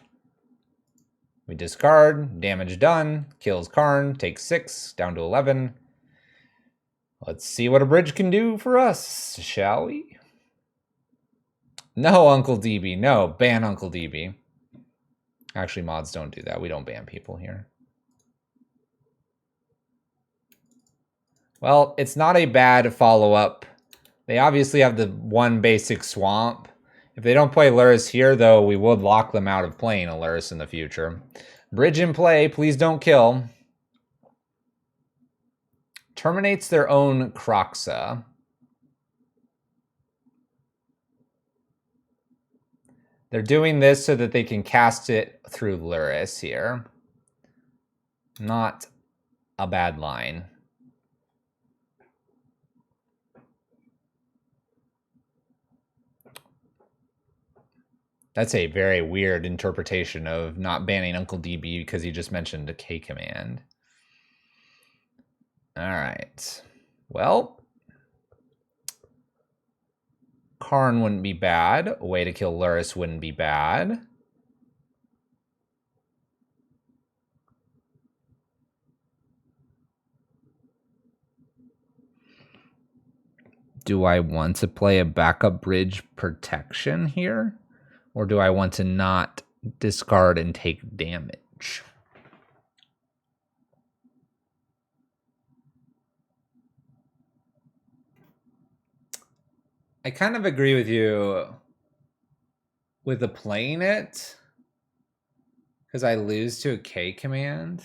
We discard. Damage done. Kills Karn. Takes 6. Down to 11. Let's see what a bridge can do for us, shall we? No, Uncle DB. No, ban Uncle DB. Actually, mods don't do that. We don't ban people here. Well, it's not a bad follow-up. They obviously have the one basic swamp. If they don't play Lurrus here, though, we would lock them out of playing a Lurrus in the future. Bridge in play. Please don't kill. Terminates their own Croxa. They're doing this so that they can cast it through Lurrus here. Not a bad line. That's a very weird interpretation of not banning Uncle DB because he just mentioned a K command. All right. Well, Karn wouldn't be bad. A way to kill Lurrus wouldn't be bad. Do I want to play a backup bridge protection here? Or do I want to not discard and take damage? I kind of agree with you with the playing it. Because I lose to a K command.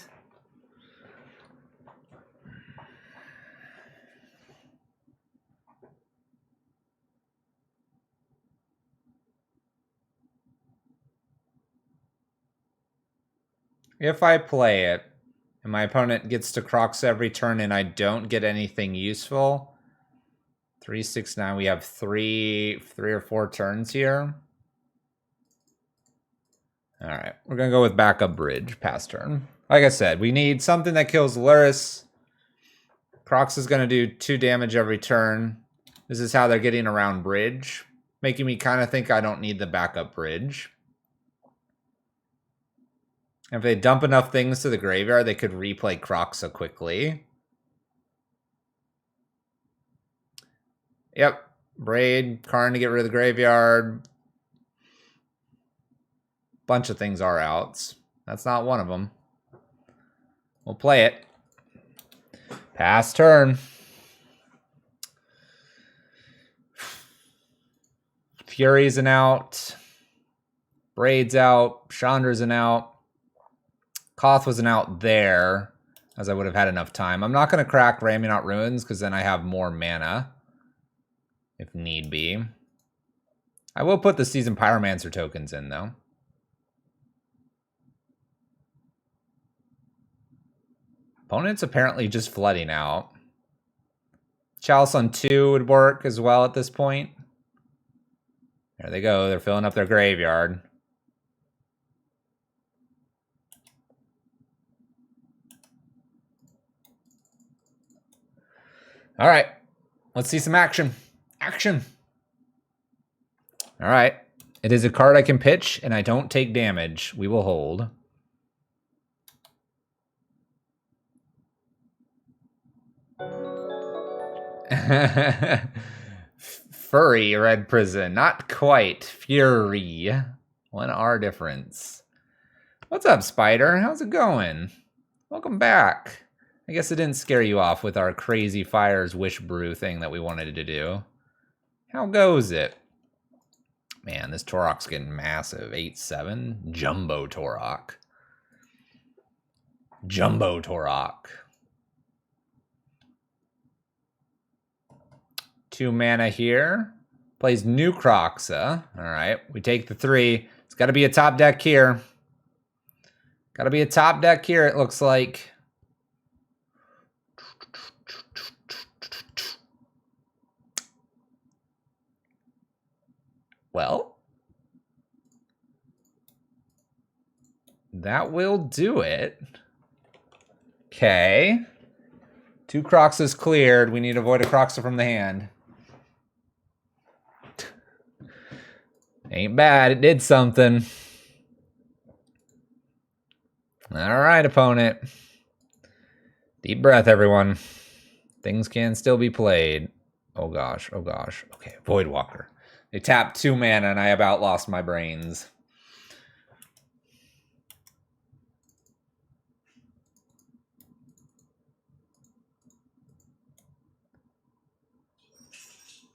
If I play it, and my opponent gets to Crocs every turn and I don't get anything useful, 3, 6, 9, we have three or four turns here. All right, we're gonna go with backup bridge past turn. Like I said, we need something that kills Lurrus. Crocs is gonna do 2 damage every turn. This is how they're getting around bridge, making me kind of think I don't need the backup bridge. If they dump enough things to the graveyard, they could replay Kroxa quickly. Yep. Braid, Karn to get rid of the graveyard. Bunch of things are outs. That's not one of them. We'll play it. Pass turn. Fury's an out. Braid's out. Chandra's an out. Koth was an out there, as I would have had enough time. I'm not going to crack Ramming Out Ruins, because then I have more mana, if need be. I will put the Seasoned Pyromancer tokens in, though. Opponent's apparently just flooding out. Chalice on 2 would work as well at this point. There they go. They're filling up their graveyard. All right. Let's see some action. Action. All right. It is a card I can pitch, and I don't take damage. We will hold. Furry Red Prison. Not quite. Fury. 1R difference. What's up, Spider? How's it going? Welcome back. I guess it didn't scare you off with our Crazy Fires Wish Brew thing that we wanted to do. How goes it? Man, this Torok's getting massive. 8-7. Jumbo Torok. Jumbo Torok. 2 mana here. Plays new Kroxa. All right, we take the 3. It's got to be a top deck here. Got to be a top deck here, it looks like. Well, that will do it. Okay. 2 Kroxas cleared. We need to avoid a Kroxa from the hand. Ain't bad. It did something. All right, opponent. Deep breath, everyone. Things can still be played. Oh, gosh. Oh, gosh. Okay, Voidwalker. They tapped 2 mana, and I about lost my brains.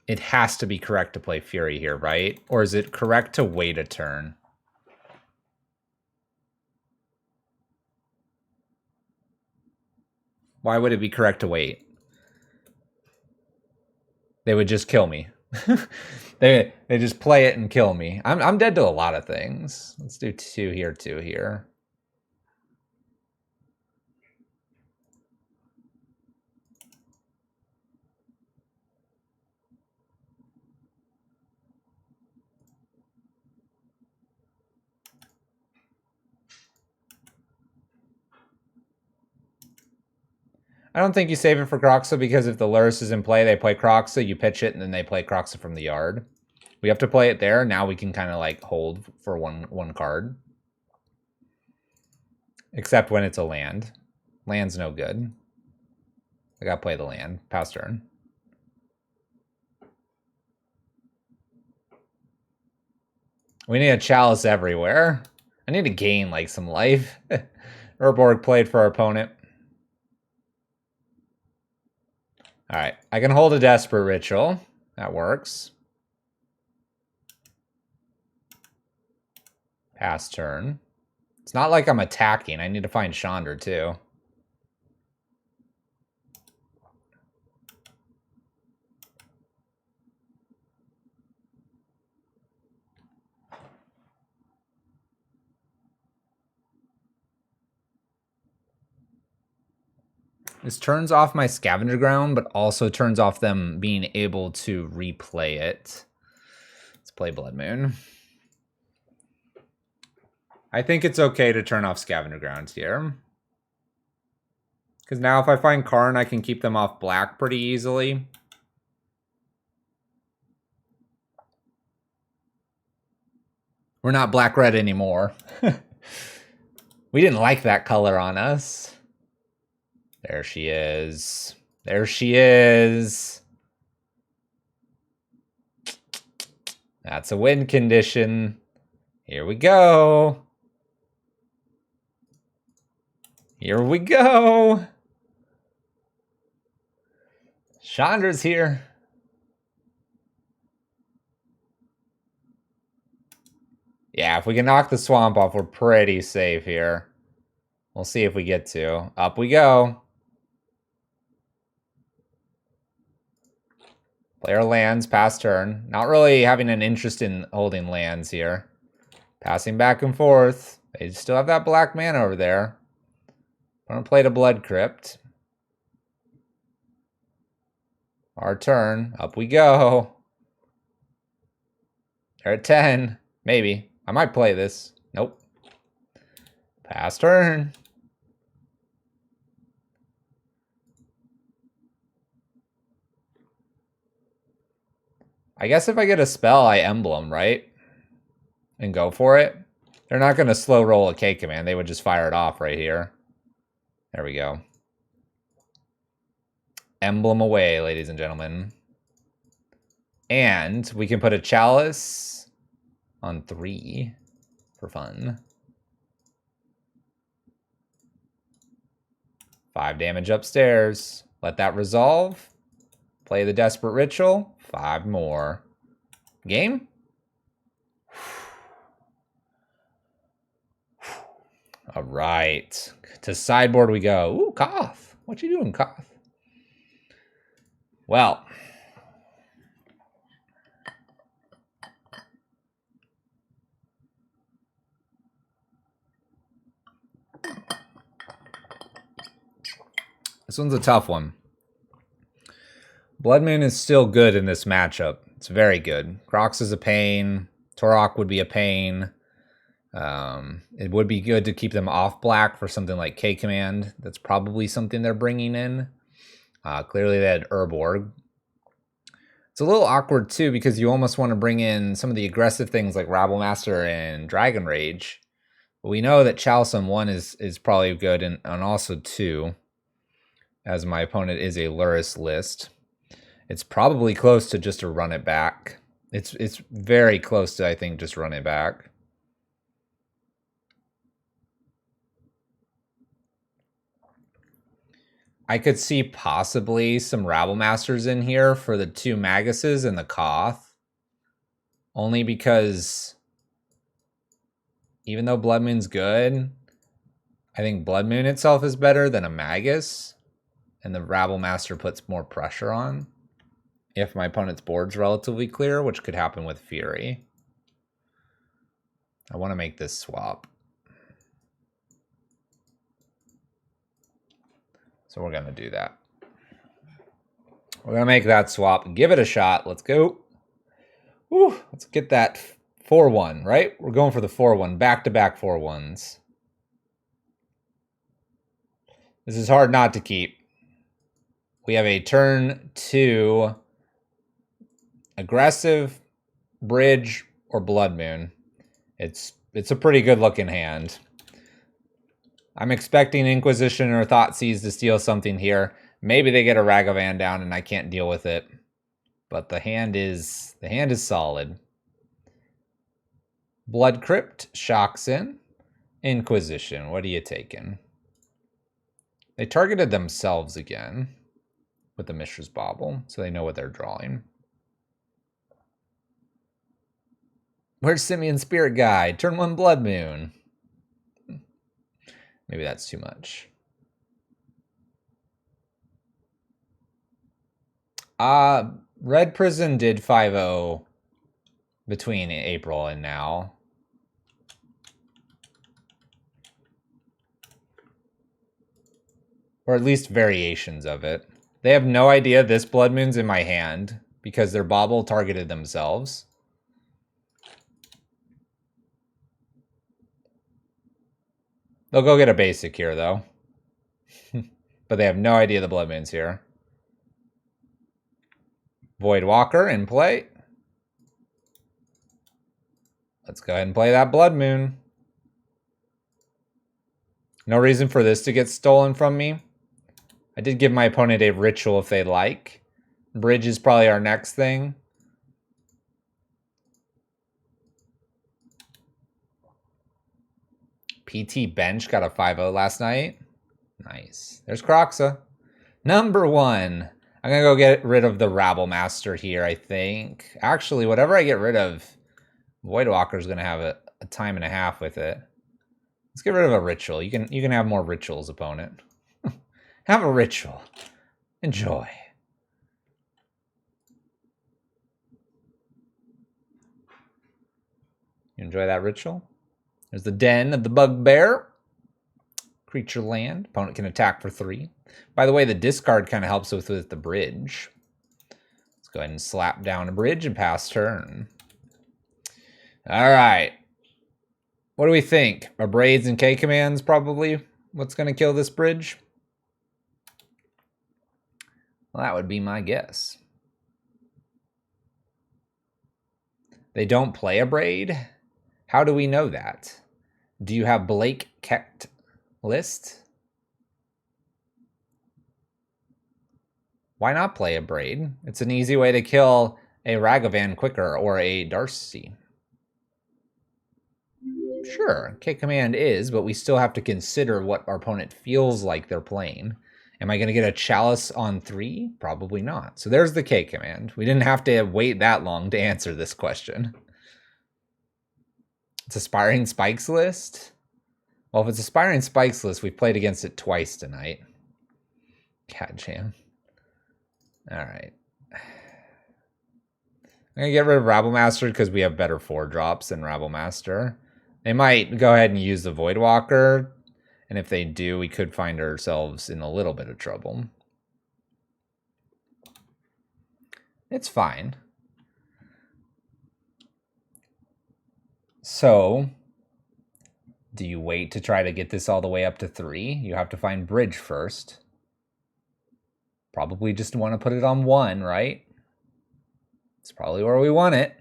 It has to be correct to play Fury here, right? Or is it correct to wait a turn? Why would it be correct to wait? They would just kill me. They just play it and kill me. I'm dead to a lot of things. Let's do 2 here, 2 here. I don't think you save it for Kroxa, because if the Lurrus is in play, they play Kroxa, you pitch it, and then they play Kroxa from the yard. We have to play it there. Now we can kind of like hold for one card. Except when it's a land. Land's no good. I gotta play the land. Pass turn. We need a Chalice everywhere. I need to gain like some life. Urborg played for our opponent. All right, I can hold a Desperate Ritual. That works. Pass turn. It's not like I'm attacking. I need to find Chandra too. This turns off my Scavenger Ground, but also turns off them being able to replay it. Let's play Blood Moon. I think it's okay to turn off Scavenger Grounds here. Because now if I find Karn, I can keep them off black pretty easily. We're not black-red anymore. We didn't like that color on us. There she is. There she is. That's a win condition. Here we go. Here we go. Chandra's here. Yeah, if we can knock the swamp off, we're pretty safe here. We'll see if we get to. Up we go. Player lands, pass turn. Not really having an interest in holding lands here. Passing back and forth. They still have that black mana over there. I'm gonna play the Blood Crypt. Our turn. Up we go. They're at 10. Maybe. I might play this. Nope. Pass turn. I guess if I get a spell, I emblem, right? And go for it. They're not going to slow roll a K command. They would just fire it off right here. There we go. Emblem away, ladies and gentlemen. And we can put a Chalice on 3 for fun. 5 damage upstairs. Let that resolve. Play the Desperate Ritual. 5 more. Game? All right. To sideboard we go. Ooh, Koth. What you doing, Koth? Well. This one's a tough one. Blood Moon is still good in this matchup. It's very good. Crocs is a pain. Torok would be a pain. It would be good to keep them off black for something like K Command. That's probably something they're bringing in. Clearly they had Urborg. It's a little awkward too because you almost want to bring in some of the aggressive things like Rabblemaster and Dragon Rage. But we know that Chalice on 1 is probably good and also 2. As my opponent is a Lurrus list. It's probably close to just a run it back. It's very close to, I think, just run it back. I could see possibly some Rabblmasters in here for the 2 Maguses and the Koth. Only because even though Blood Moon's good, I think Blood Moon itself is better than a Magus. And the Rabblemaster puts more pressure on. If my opponent's board's relatively clear, which could happen with Fury. I want to make this swap. So we're going to do that. We're going to make that swap. Give it a shot. Let's go. Woo, let's get that 4-1, right? We're going for the 4-1. Back-to-back 4-1s. This is hard not to keep. We have a turn 2 aggressive, bridge, or Blood Moon. It's a pretty good looking hand. I'm expecting Inquisition or Thoughtseize to steal something here. Maybe they get a Ragavan down and I can't deal with it. But the hand is solid. Blood Crypt, shocks in. Inquisition, what are you taking? They targeted themselves again with the Mishra's Bauble, so they know what they're drawing. Where's Simeon Spirit Guide? Turn 1 Blood Moon. Maybe that's too much. Red Prison did 5-0 between April and now. Or at least variations of it. They have no idea this Blood Moon's in my hand because their Bauble targeted themselves. They'll go get a basic here, though. But they have no idea the Blood Moon's here. Voidwalker in play. Let's go ahead and play that Blood Moon. No reason for this to get stolen from me. I did give my opponent a ritual if they like. Bridge is probably our next thing. PT Bench got a 5-0 last night. Nice. There's Kroxa. Number 1. I'm going to go get rid of the Rabble Master here, I think. Actually, whatever I get rid of, Voidwalker's going to have a time and a half with it. Let's get rid of a ritual. You can have more rituals, opponent. Have a ritual. Enjoy. You enjoy that ritual? There's the Den of the Bugbear. Creature land. Opponent can attack for 3. By the way, the discard kind of helps with the bridge. Let's go ahead and slap down a bridge and pass turn. All right. What do we think? Abrades and K-Commands probably what's going to kill this bridge? Well, that would be my guess. They don't play Abrade? How do we know that? Do you have Blake Kecht list? Why not play Abrade? It's an easy way to kill a Ragavan quicker or a Darcy. Sure, K-Command is, but we still have to consider what our opponent feels like they're playing. Am I going to get a Chalice on 3? Probably not. So there's the K-Command. We didn't have to wait that long to answer this question. It's Aspiring Spikes list? Well, if it's Aspiring Spikes list, we've played against it twice tonight. Cat jam. All right. I'm going to get rid of Rabblemaster because we have better 4-drops than Rabblemaster. They might go ahead and use the Voidwalker, and if they do, we could find ourselves in a little bit of trouble. It's fine. So, do you wait to try to get this all the way up to 3? You have to find bridge first. Probably just want to put it on 1, right? It's probably where we want it.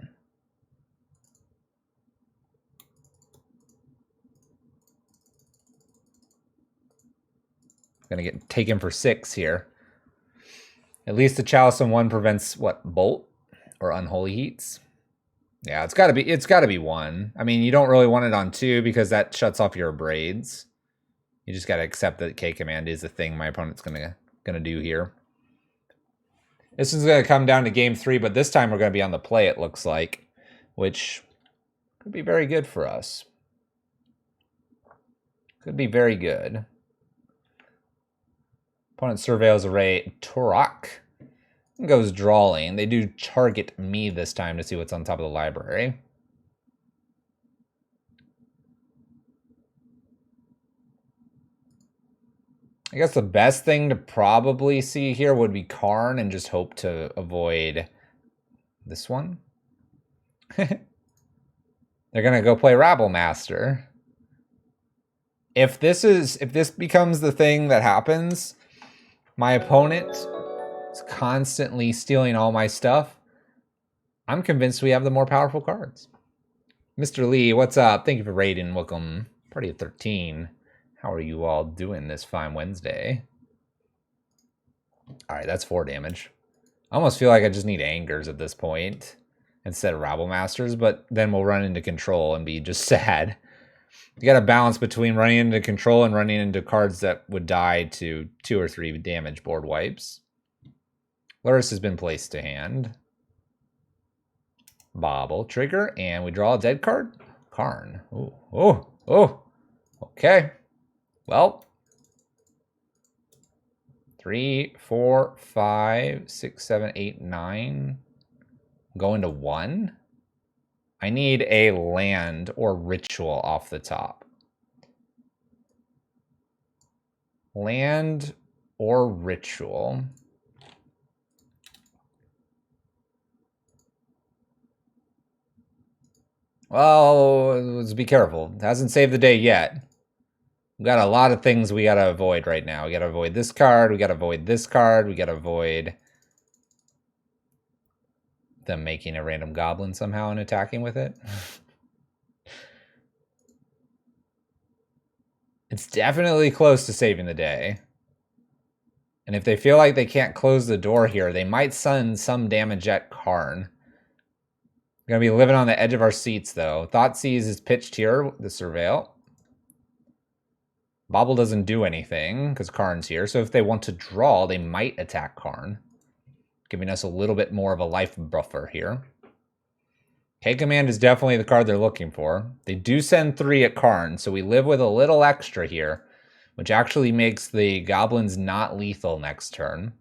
Gonna get taken for 6 here. At least the Chalice on 1 prevents what, Bolt or Unholy Heats? Yeah, it's gotta be 1. I mean, you don't really want it on 2 because that shuts off your Abrades. You just gotta accept that K-Command is the thing my opponent's gonna do here. This is gonna come down to game 3, but this time we're gonna be on the play, it looks like, which could be very good for us. Could be very good. Opponent surveils array Turok. Goes drawing. They do target me this time to see what's on top of the library. I guess the best thing to probably see here would be Karn and just hope to avoid this one. They're gonna go play Rabblemaster. If this becomes the thing that happens, my opponent is constantly stealing all my stuff. I'm convinced we have the more powerful cards. Mr. Lee, what's up? Thank you for raiding. Welcome. Party of 13. How are you all doing this fine Wednesday? All right, that's 4 damage. I almost feel like I just need Angers at this point instead of Rabblmasters, but then we'll run into control and be just sad. You got to balance between running into control and running into cards that would die to 2 or 3 damage board wipes. Lurrus has been placed to hand. Bobble trigger, and we draw a dead card. Karn. Oh. Okay. Well. 3, 4, 5, 6, 7, 8, 9. Going to 1. I need a land or ritual off the top. Land or ritual. Well, let's be careful. It hasn't saved the day yet. We got a lot of things we gotta avoid right now. We gotta avoid this card, we gotta avoid this card, we gotta avoid them making a random goblin somehow and attacking with it. It's definitely close to saving the day. And if they feel like they can't close the door here, they might send some damage at Karn. We're gonna be living on the edge of our seats though. Thoughtseize is pitched here, the Surveil. Bobble doesn't do anything because Karn's here. So if they want to draw, they might attack Karn, giving us a little bit more of a life buffer here. K-Command is definitely the card they're looking for. They do send 3 at Karn, so we live with a little extra here, which actually makes the goblins not lethal next turn.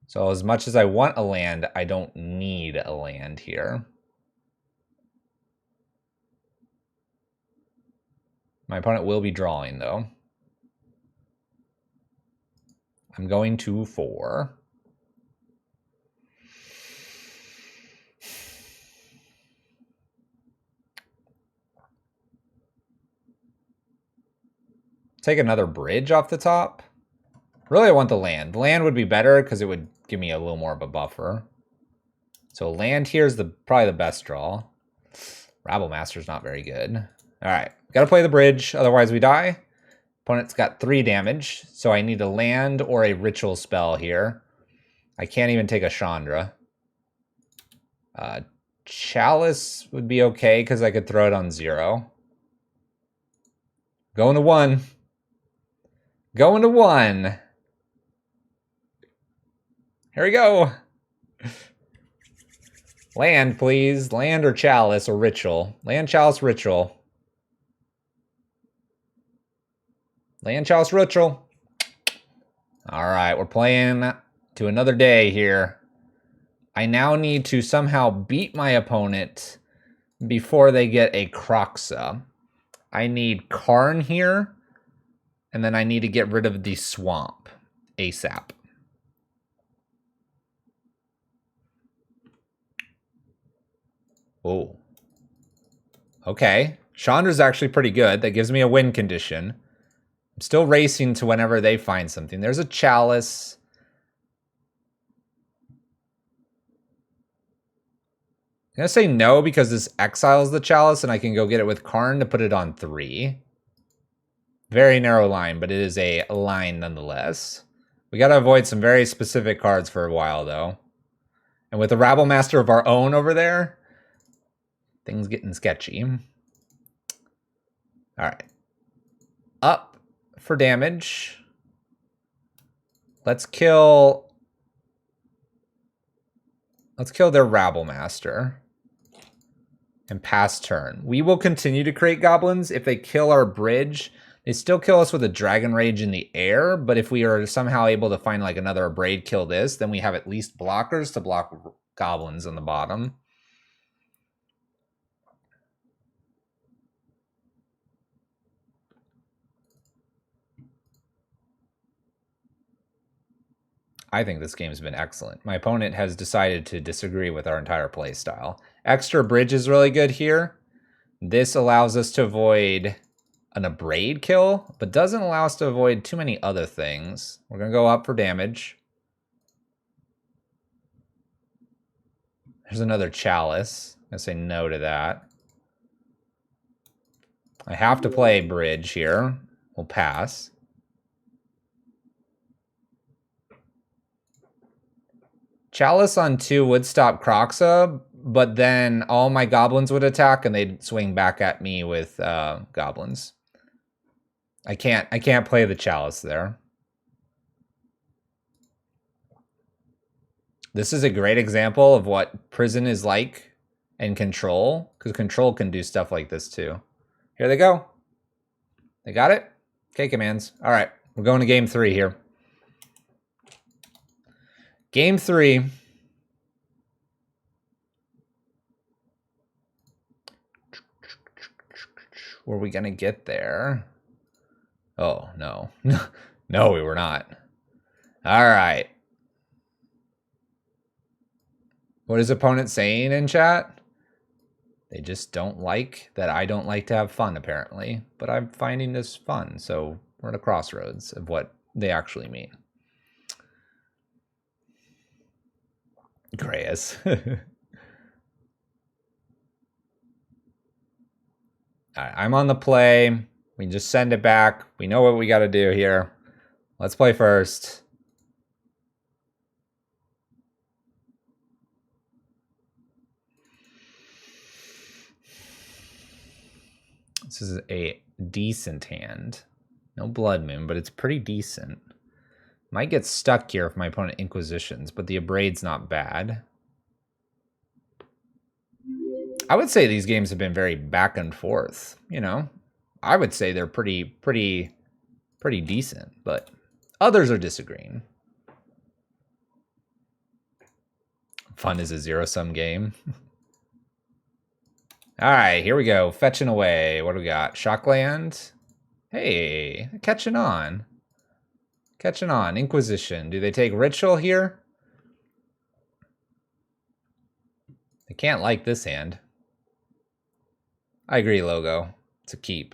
So as much as I want a land, I don't need a land here. My opponent will be drawing, though. I'm going to 4. Take another bridge off the top. Really, I want the land. The land would be better because it would give me a little more of a buffer. So land here is probably the best draw. Rabblemaster's not very good. All right, gotta play the bridge, otherwise we die. Opponent's got 3 damage, so I need a land or a ritual spell here. I can't even take a Chandra. Chalice would be okay because I could throw it on 0. Going to 1. Going to 1. Here we go. Land, please. Land or Chalice or Ritual. Land, Chalice, Ritual. Land, Chalice, Ritual. All right, we're playing to another day here. I now need to somehow beat my opponent before they get a Kroxa. I need Karn here, and then I need to get rid of the swamp ASAP. Oh. Okay. Chandra's actually pretty good. That gives me a win condition. I'm still racing to whenever they find something. There's a Chalice. I'm going to say no because this exiles the Chalice and I can go get it with Karn to put it on 3. Very narrow line, but it is a line nonetheless. We got to avoid some very specific cards for a while, though. And with the Rabblemaster of our own over there, things getting sketchy. All right. Up for damage. Let's kill their Rabblemaster and pass turn. We will continue to create goblins. If they kill our bridge, they still kill us with a Dragon Rage in the air, but if we are somehow able to find like another Abrade kill this, then we have at least blockers to block goblins on the bottom. I think this game's been excellent. My opponent has decided to disagree with our entire play style. Extra bridge is really good here. This allows us to avoid an Abrade kill, but doesn't allow us to avoid too many other things. We're going to go up for damage. There's another Chalice. I'm going to say no to that. I have to play bridge here. We'll pass. Chalice on 2 would stop Kroxa, but then all my goblins would attack and they'd swing back at me with goblins. I can't play the Chalice there. This is a great example of what Prison is like and Control, because Control can do stuff like this too. Here they go. They got it? K-Commands. All right, we're going to game 3 here. Game 3. Were we going to get there? Oh, no. No, we were not. All right. What is opponent saying in chat? They just don't like that I don't like to have fun, apparently. But I'm finding this fun, so we're at a crossroads of what they actually mean. Greyas. Alright, I'm on the play. We can just send it back. We know what we got to do here. Let's play first. This is a decent hand. No Blood Moon, but it's pretty decent. Might get stuck here if my opponent Inquisitions, but the Abrade's not bad. I would say these games have been very back and forth, you know. I would say they're pretty decent, but others are disagreeing. Fun is a zero-sum game. All right, here we go. Fetching away. What do we got? Shockland. Hey, catching on. Catching on. Inquisition. Do they take Ritual here? They can't like this hand. I agree, Logo. It's a keep.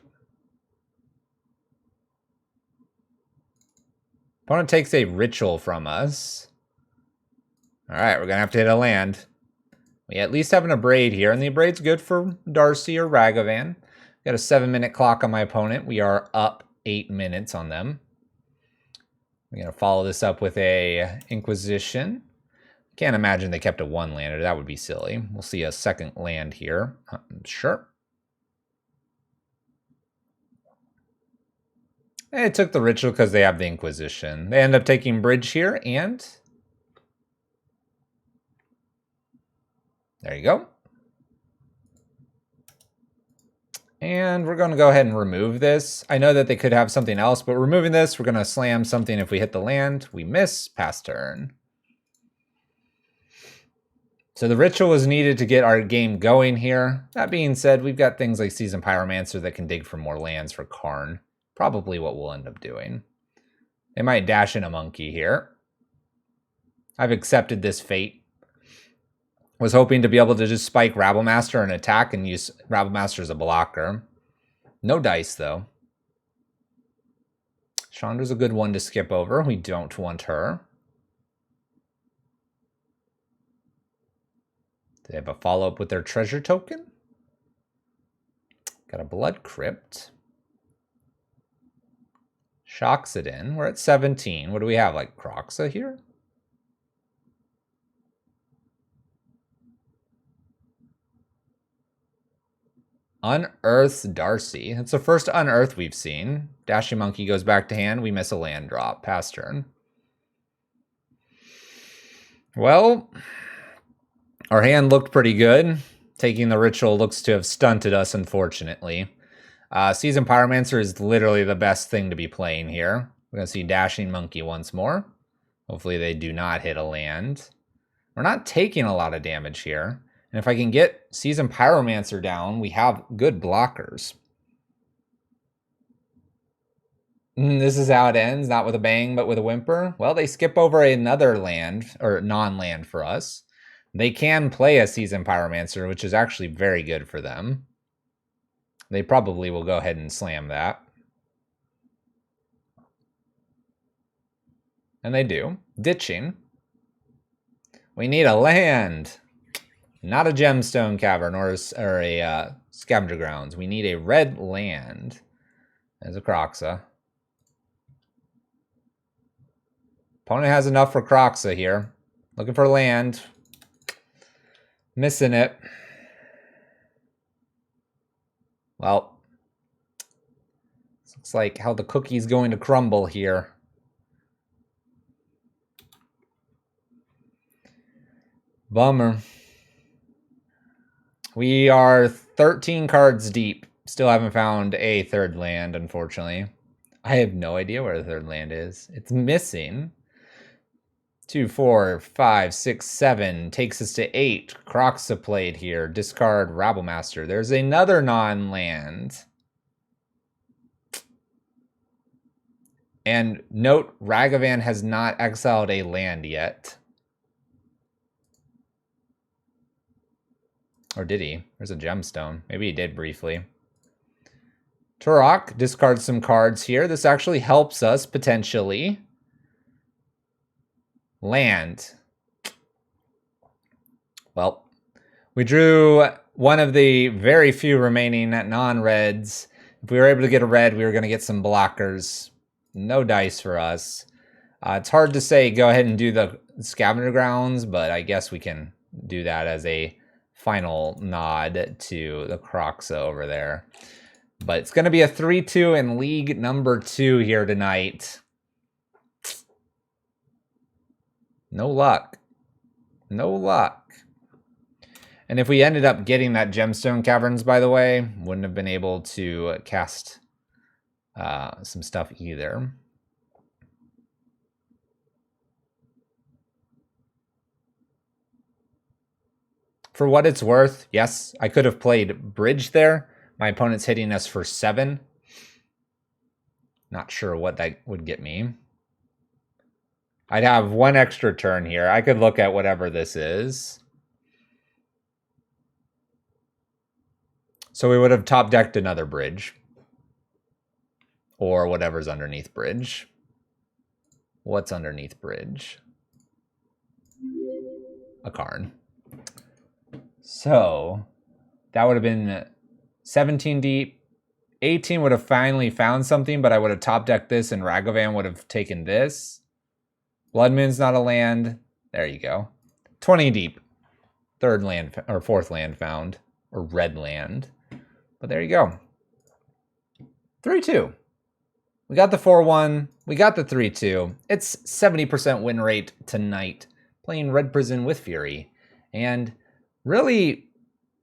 Opponent takes a Ritual from us. All right, we're going to have to hit a land. We at least have an Abrade here, and the Abrade's good for Darcy or Ragavan. Got a 7-minute clock on my opponent. We are up 8 minutes on them. We're going to follow this up with a Inquisition. Can't imagine they kept a 1-lander. That would be silly. We'll see a second land here. Sure. And it took the Ritual because they have the Inquisition. They end up taking Bridge here, and there you go. And we're going to go ahead and remove this. I know that they could have something else, but removing this, we're going to slam something if we hit the land. We miss, pass turn. So the Ritual was needed to get our game going here. That being said, we've got things like Seasoned Pyromancer that can dig for more lands for Karn. Probably what we'll end up doing. They might dash in a monkey here. I've accepted this fate. Was hoping to be able to just spike Rabblemaster and attack and use Rabblemaster as a blocker. No dice, though. Chandra's a good one to skip over. We don't want her. Do they have a follow-up with their treasure token? Got a Blood Crypt. Shocks it in. We're at 17. What do we have, like Kroxa here? Unearths Darcy. That's the first Unearth we've seen. Dashing Monkey goes back to hand. We miss a land drop. Pass turn. Well, our hand looked pretty good. Taking the Ritual looks to have stunted us, unfortunately. Seasoned Pyromancer is literally the best thing to be playing here. We're going to see Dashing Monkey once more. Hopefully they do not hit a land. We're not taking a lot of damage here. And if I can get Seasoned Pyromancer down, we have good blockers. This is how it ends, not with a bang, but with a whimper. Well, they skip over another land, or non-land for us. They can play a Seasoned Pyromancer, which is actually very good for them. They probably will go ahead and slam that. And they do. Ditching. We need a land. Not a Gemstone Cavern or a Scavenger Grounds. We need a red land. There's a Kroxa. Opponent has enough for Kroxa here. Looking for land. Missing it. Well, looks like how the cookie's going to crumble here. Bummer. We are 13 cards deep. Still haven't found a third land, unfortunately. I have no idea where the third land is. It's missing. 2, 4, 5, 6, 7. Takes us to 8. Kroxa played here. Discard Rabblemaster. There's another non-land. And note, Ragavan has not exiled a land yet. Or did he? There's a gemstone. Maybe he did briefly. Turok discards some cards here. This actually helps us potentially. Land. Well, we drew one of the very few remaining non-reds. If we were able to get a red, we were going to get some blockers. No dice for us. It's hard to say go ahead and do the scavenger grounds, but I guess we can do that as a final nod to the Kroxa over there. But it's going to be a 3-2 in league number 2 here tonight. No luck. No luck. And if we ended up getting that Gemstone Caverns, by the way, wouldn't have been able to cast some stuff either. For what it's worth, yes, I could have played Bridge there. My opponent's hitting us for 7. Not sure what that would get me. I'd have one extra turn here. I could look at whatever this is. So we would have top decked another Bridge. Or whatever's underneath Bridge. What's underneath Bridge? A Karn. So that would have been 17 deep. 18 would have finally found something, but I would have top decked this and Ragavan would have taken this. Blood Moon's not a land. There you go. 20 deep. Third land or fourth land found. Or red land. But there you go. 3-2. We got the 4-1. We got the 3-2. It's 70% win rate tonight. Playing Red Prison with Fury. And really,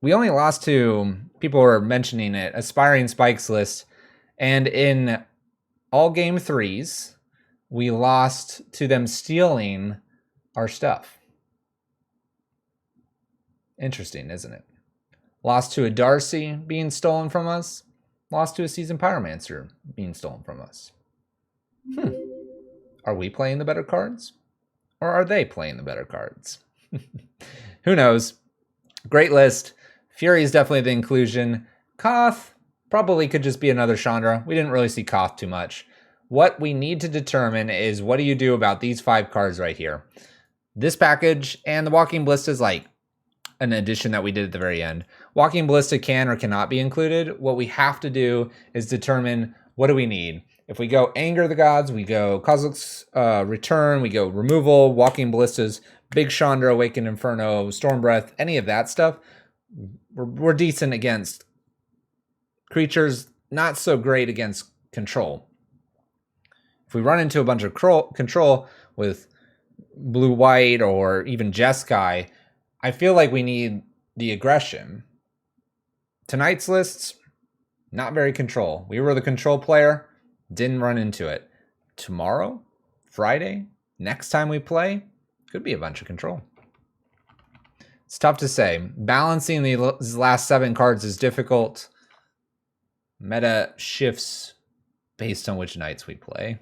we only lost to, people were mentioning it, Aspiring Spikes list. And in all game 3s, we lost to them stealing our stuff. Interesting, isn't it? Lost to a Darcy being stolen from us. Lost to a Seasoned Pyromancer being stolen from us. Are we playing the better cards? Or are they playing the better cards? Who knows? Great list. Fury is definitely the inclusion. Koth probably could just be another Chandra. We didn't really see Koth too much. What we need to determine is what do you do about these 5 cards right here? This package and the Walking Ballista is like an addition that we did at the very end. Walking Ballista can or cannot be included. What we have to do is determine what do we need. If we go Anger the Gods, we go Kozilek's Return, we go Removal, Walking Ballistas, Big Chandra, Awakened Inferno, Storm Breath, any of that stuff. We're decent against creatures, not so great against control. If we run into a bunch of control with blue-white or even Jeskai, I feel like we need the aggression. Tonight's lists, not very control. We were the control player, didn't run into it. Tomorrow, Friday, next time we play, could be a bunch of control. It's tough to say. Balancing these last 7 cards is difficult. Meta shifts based on which nights we play.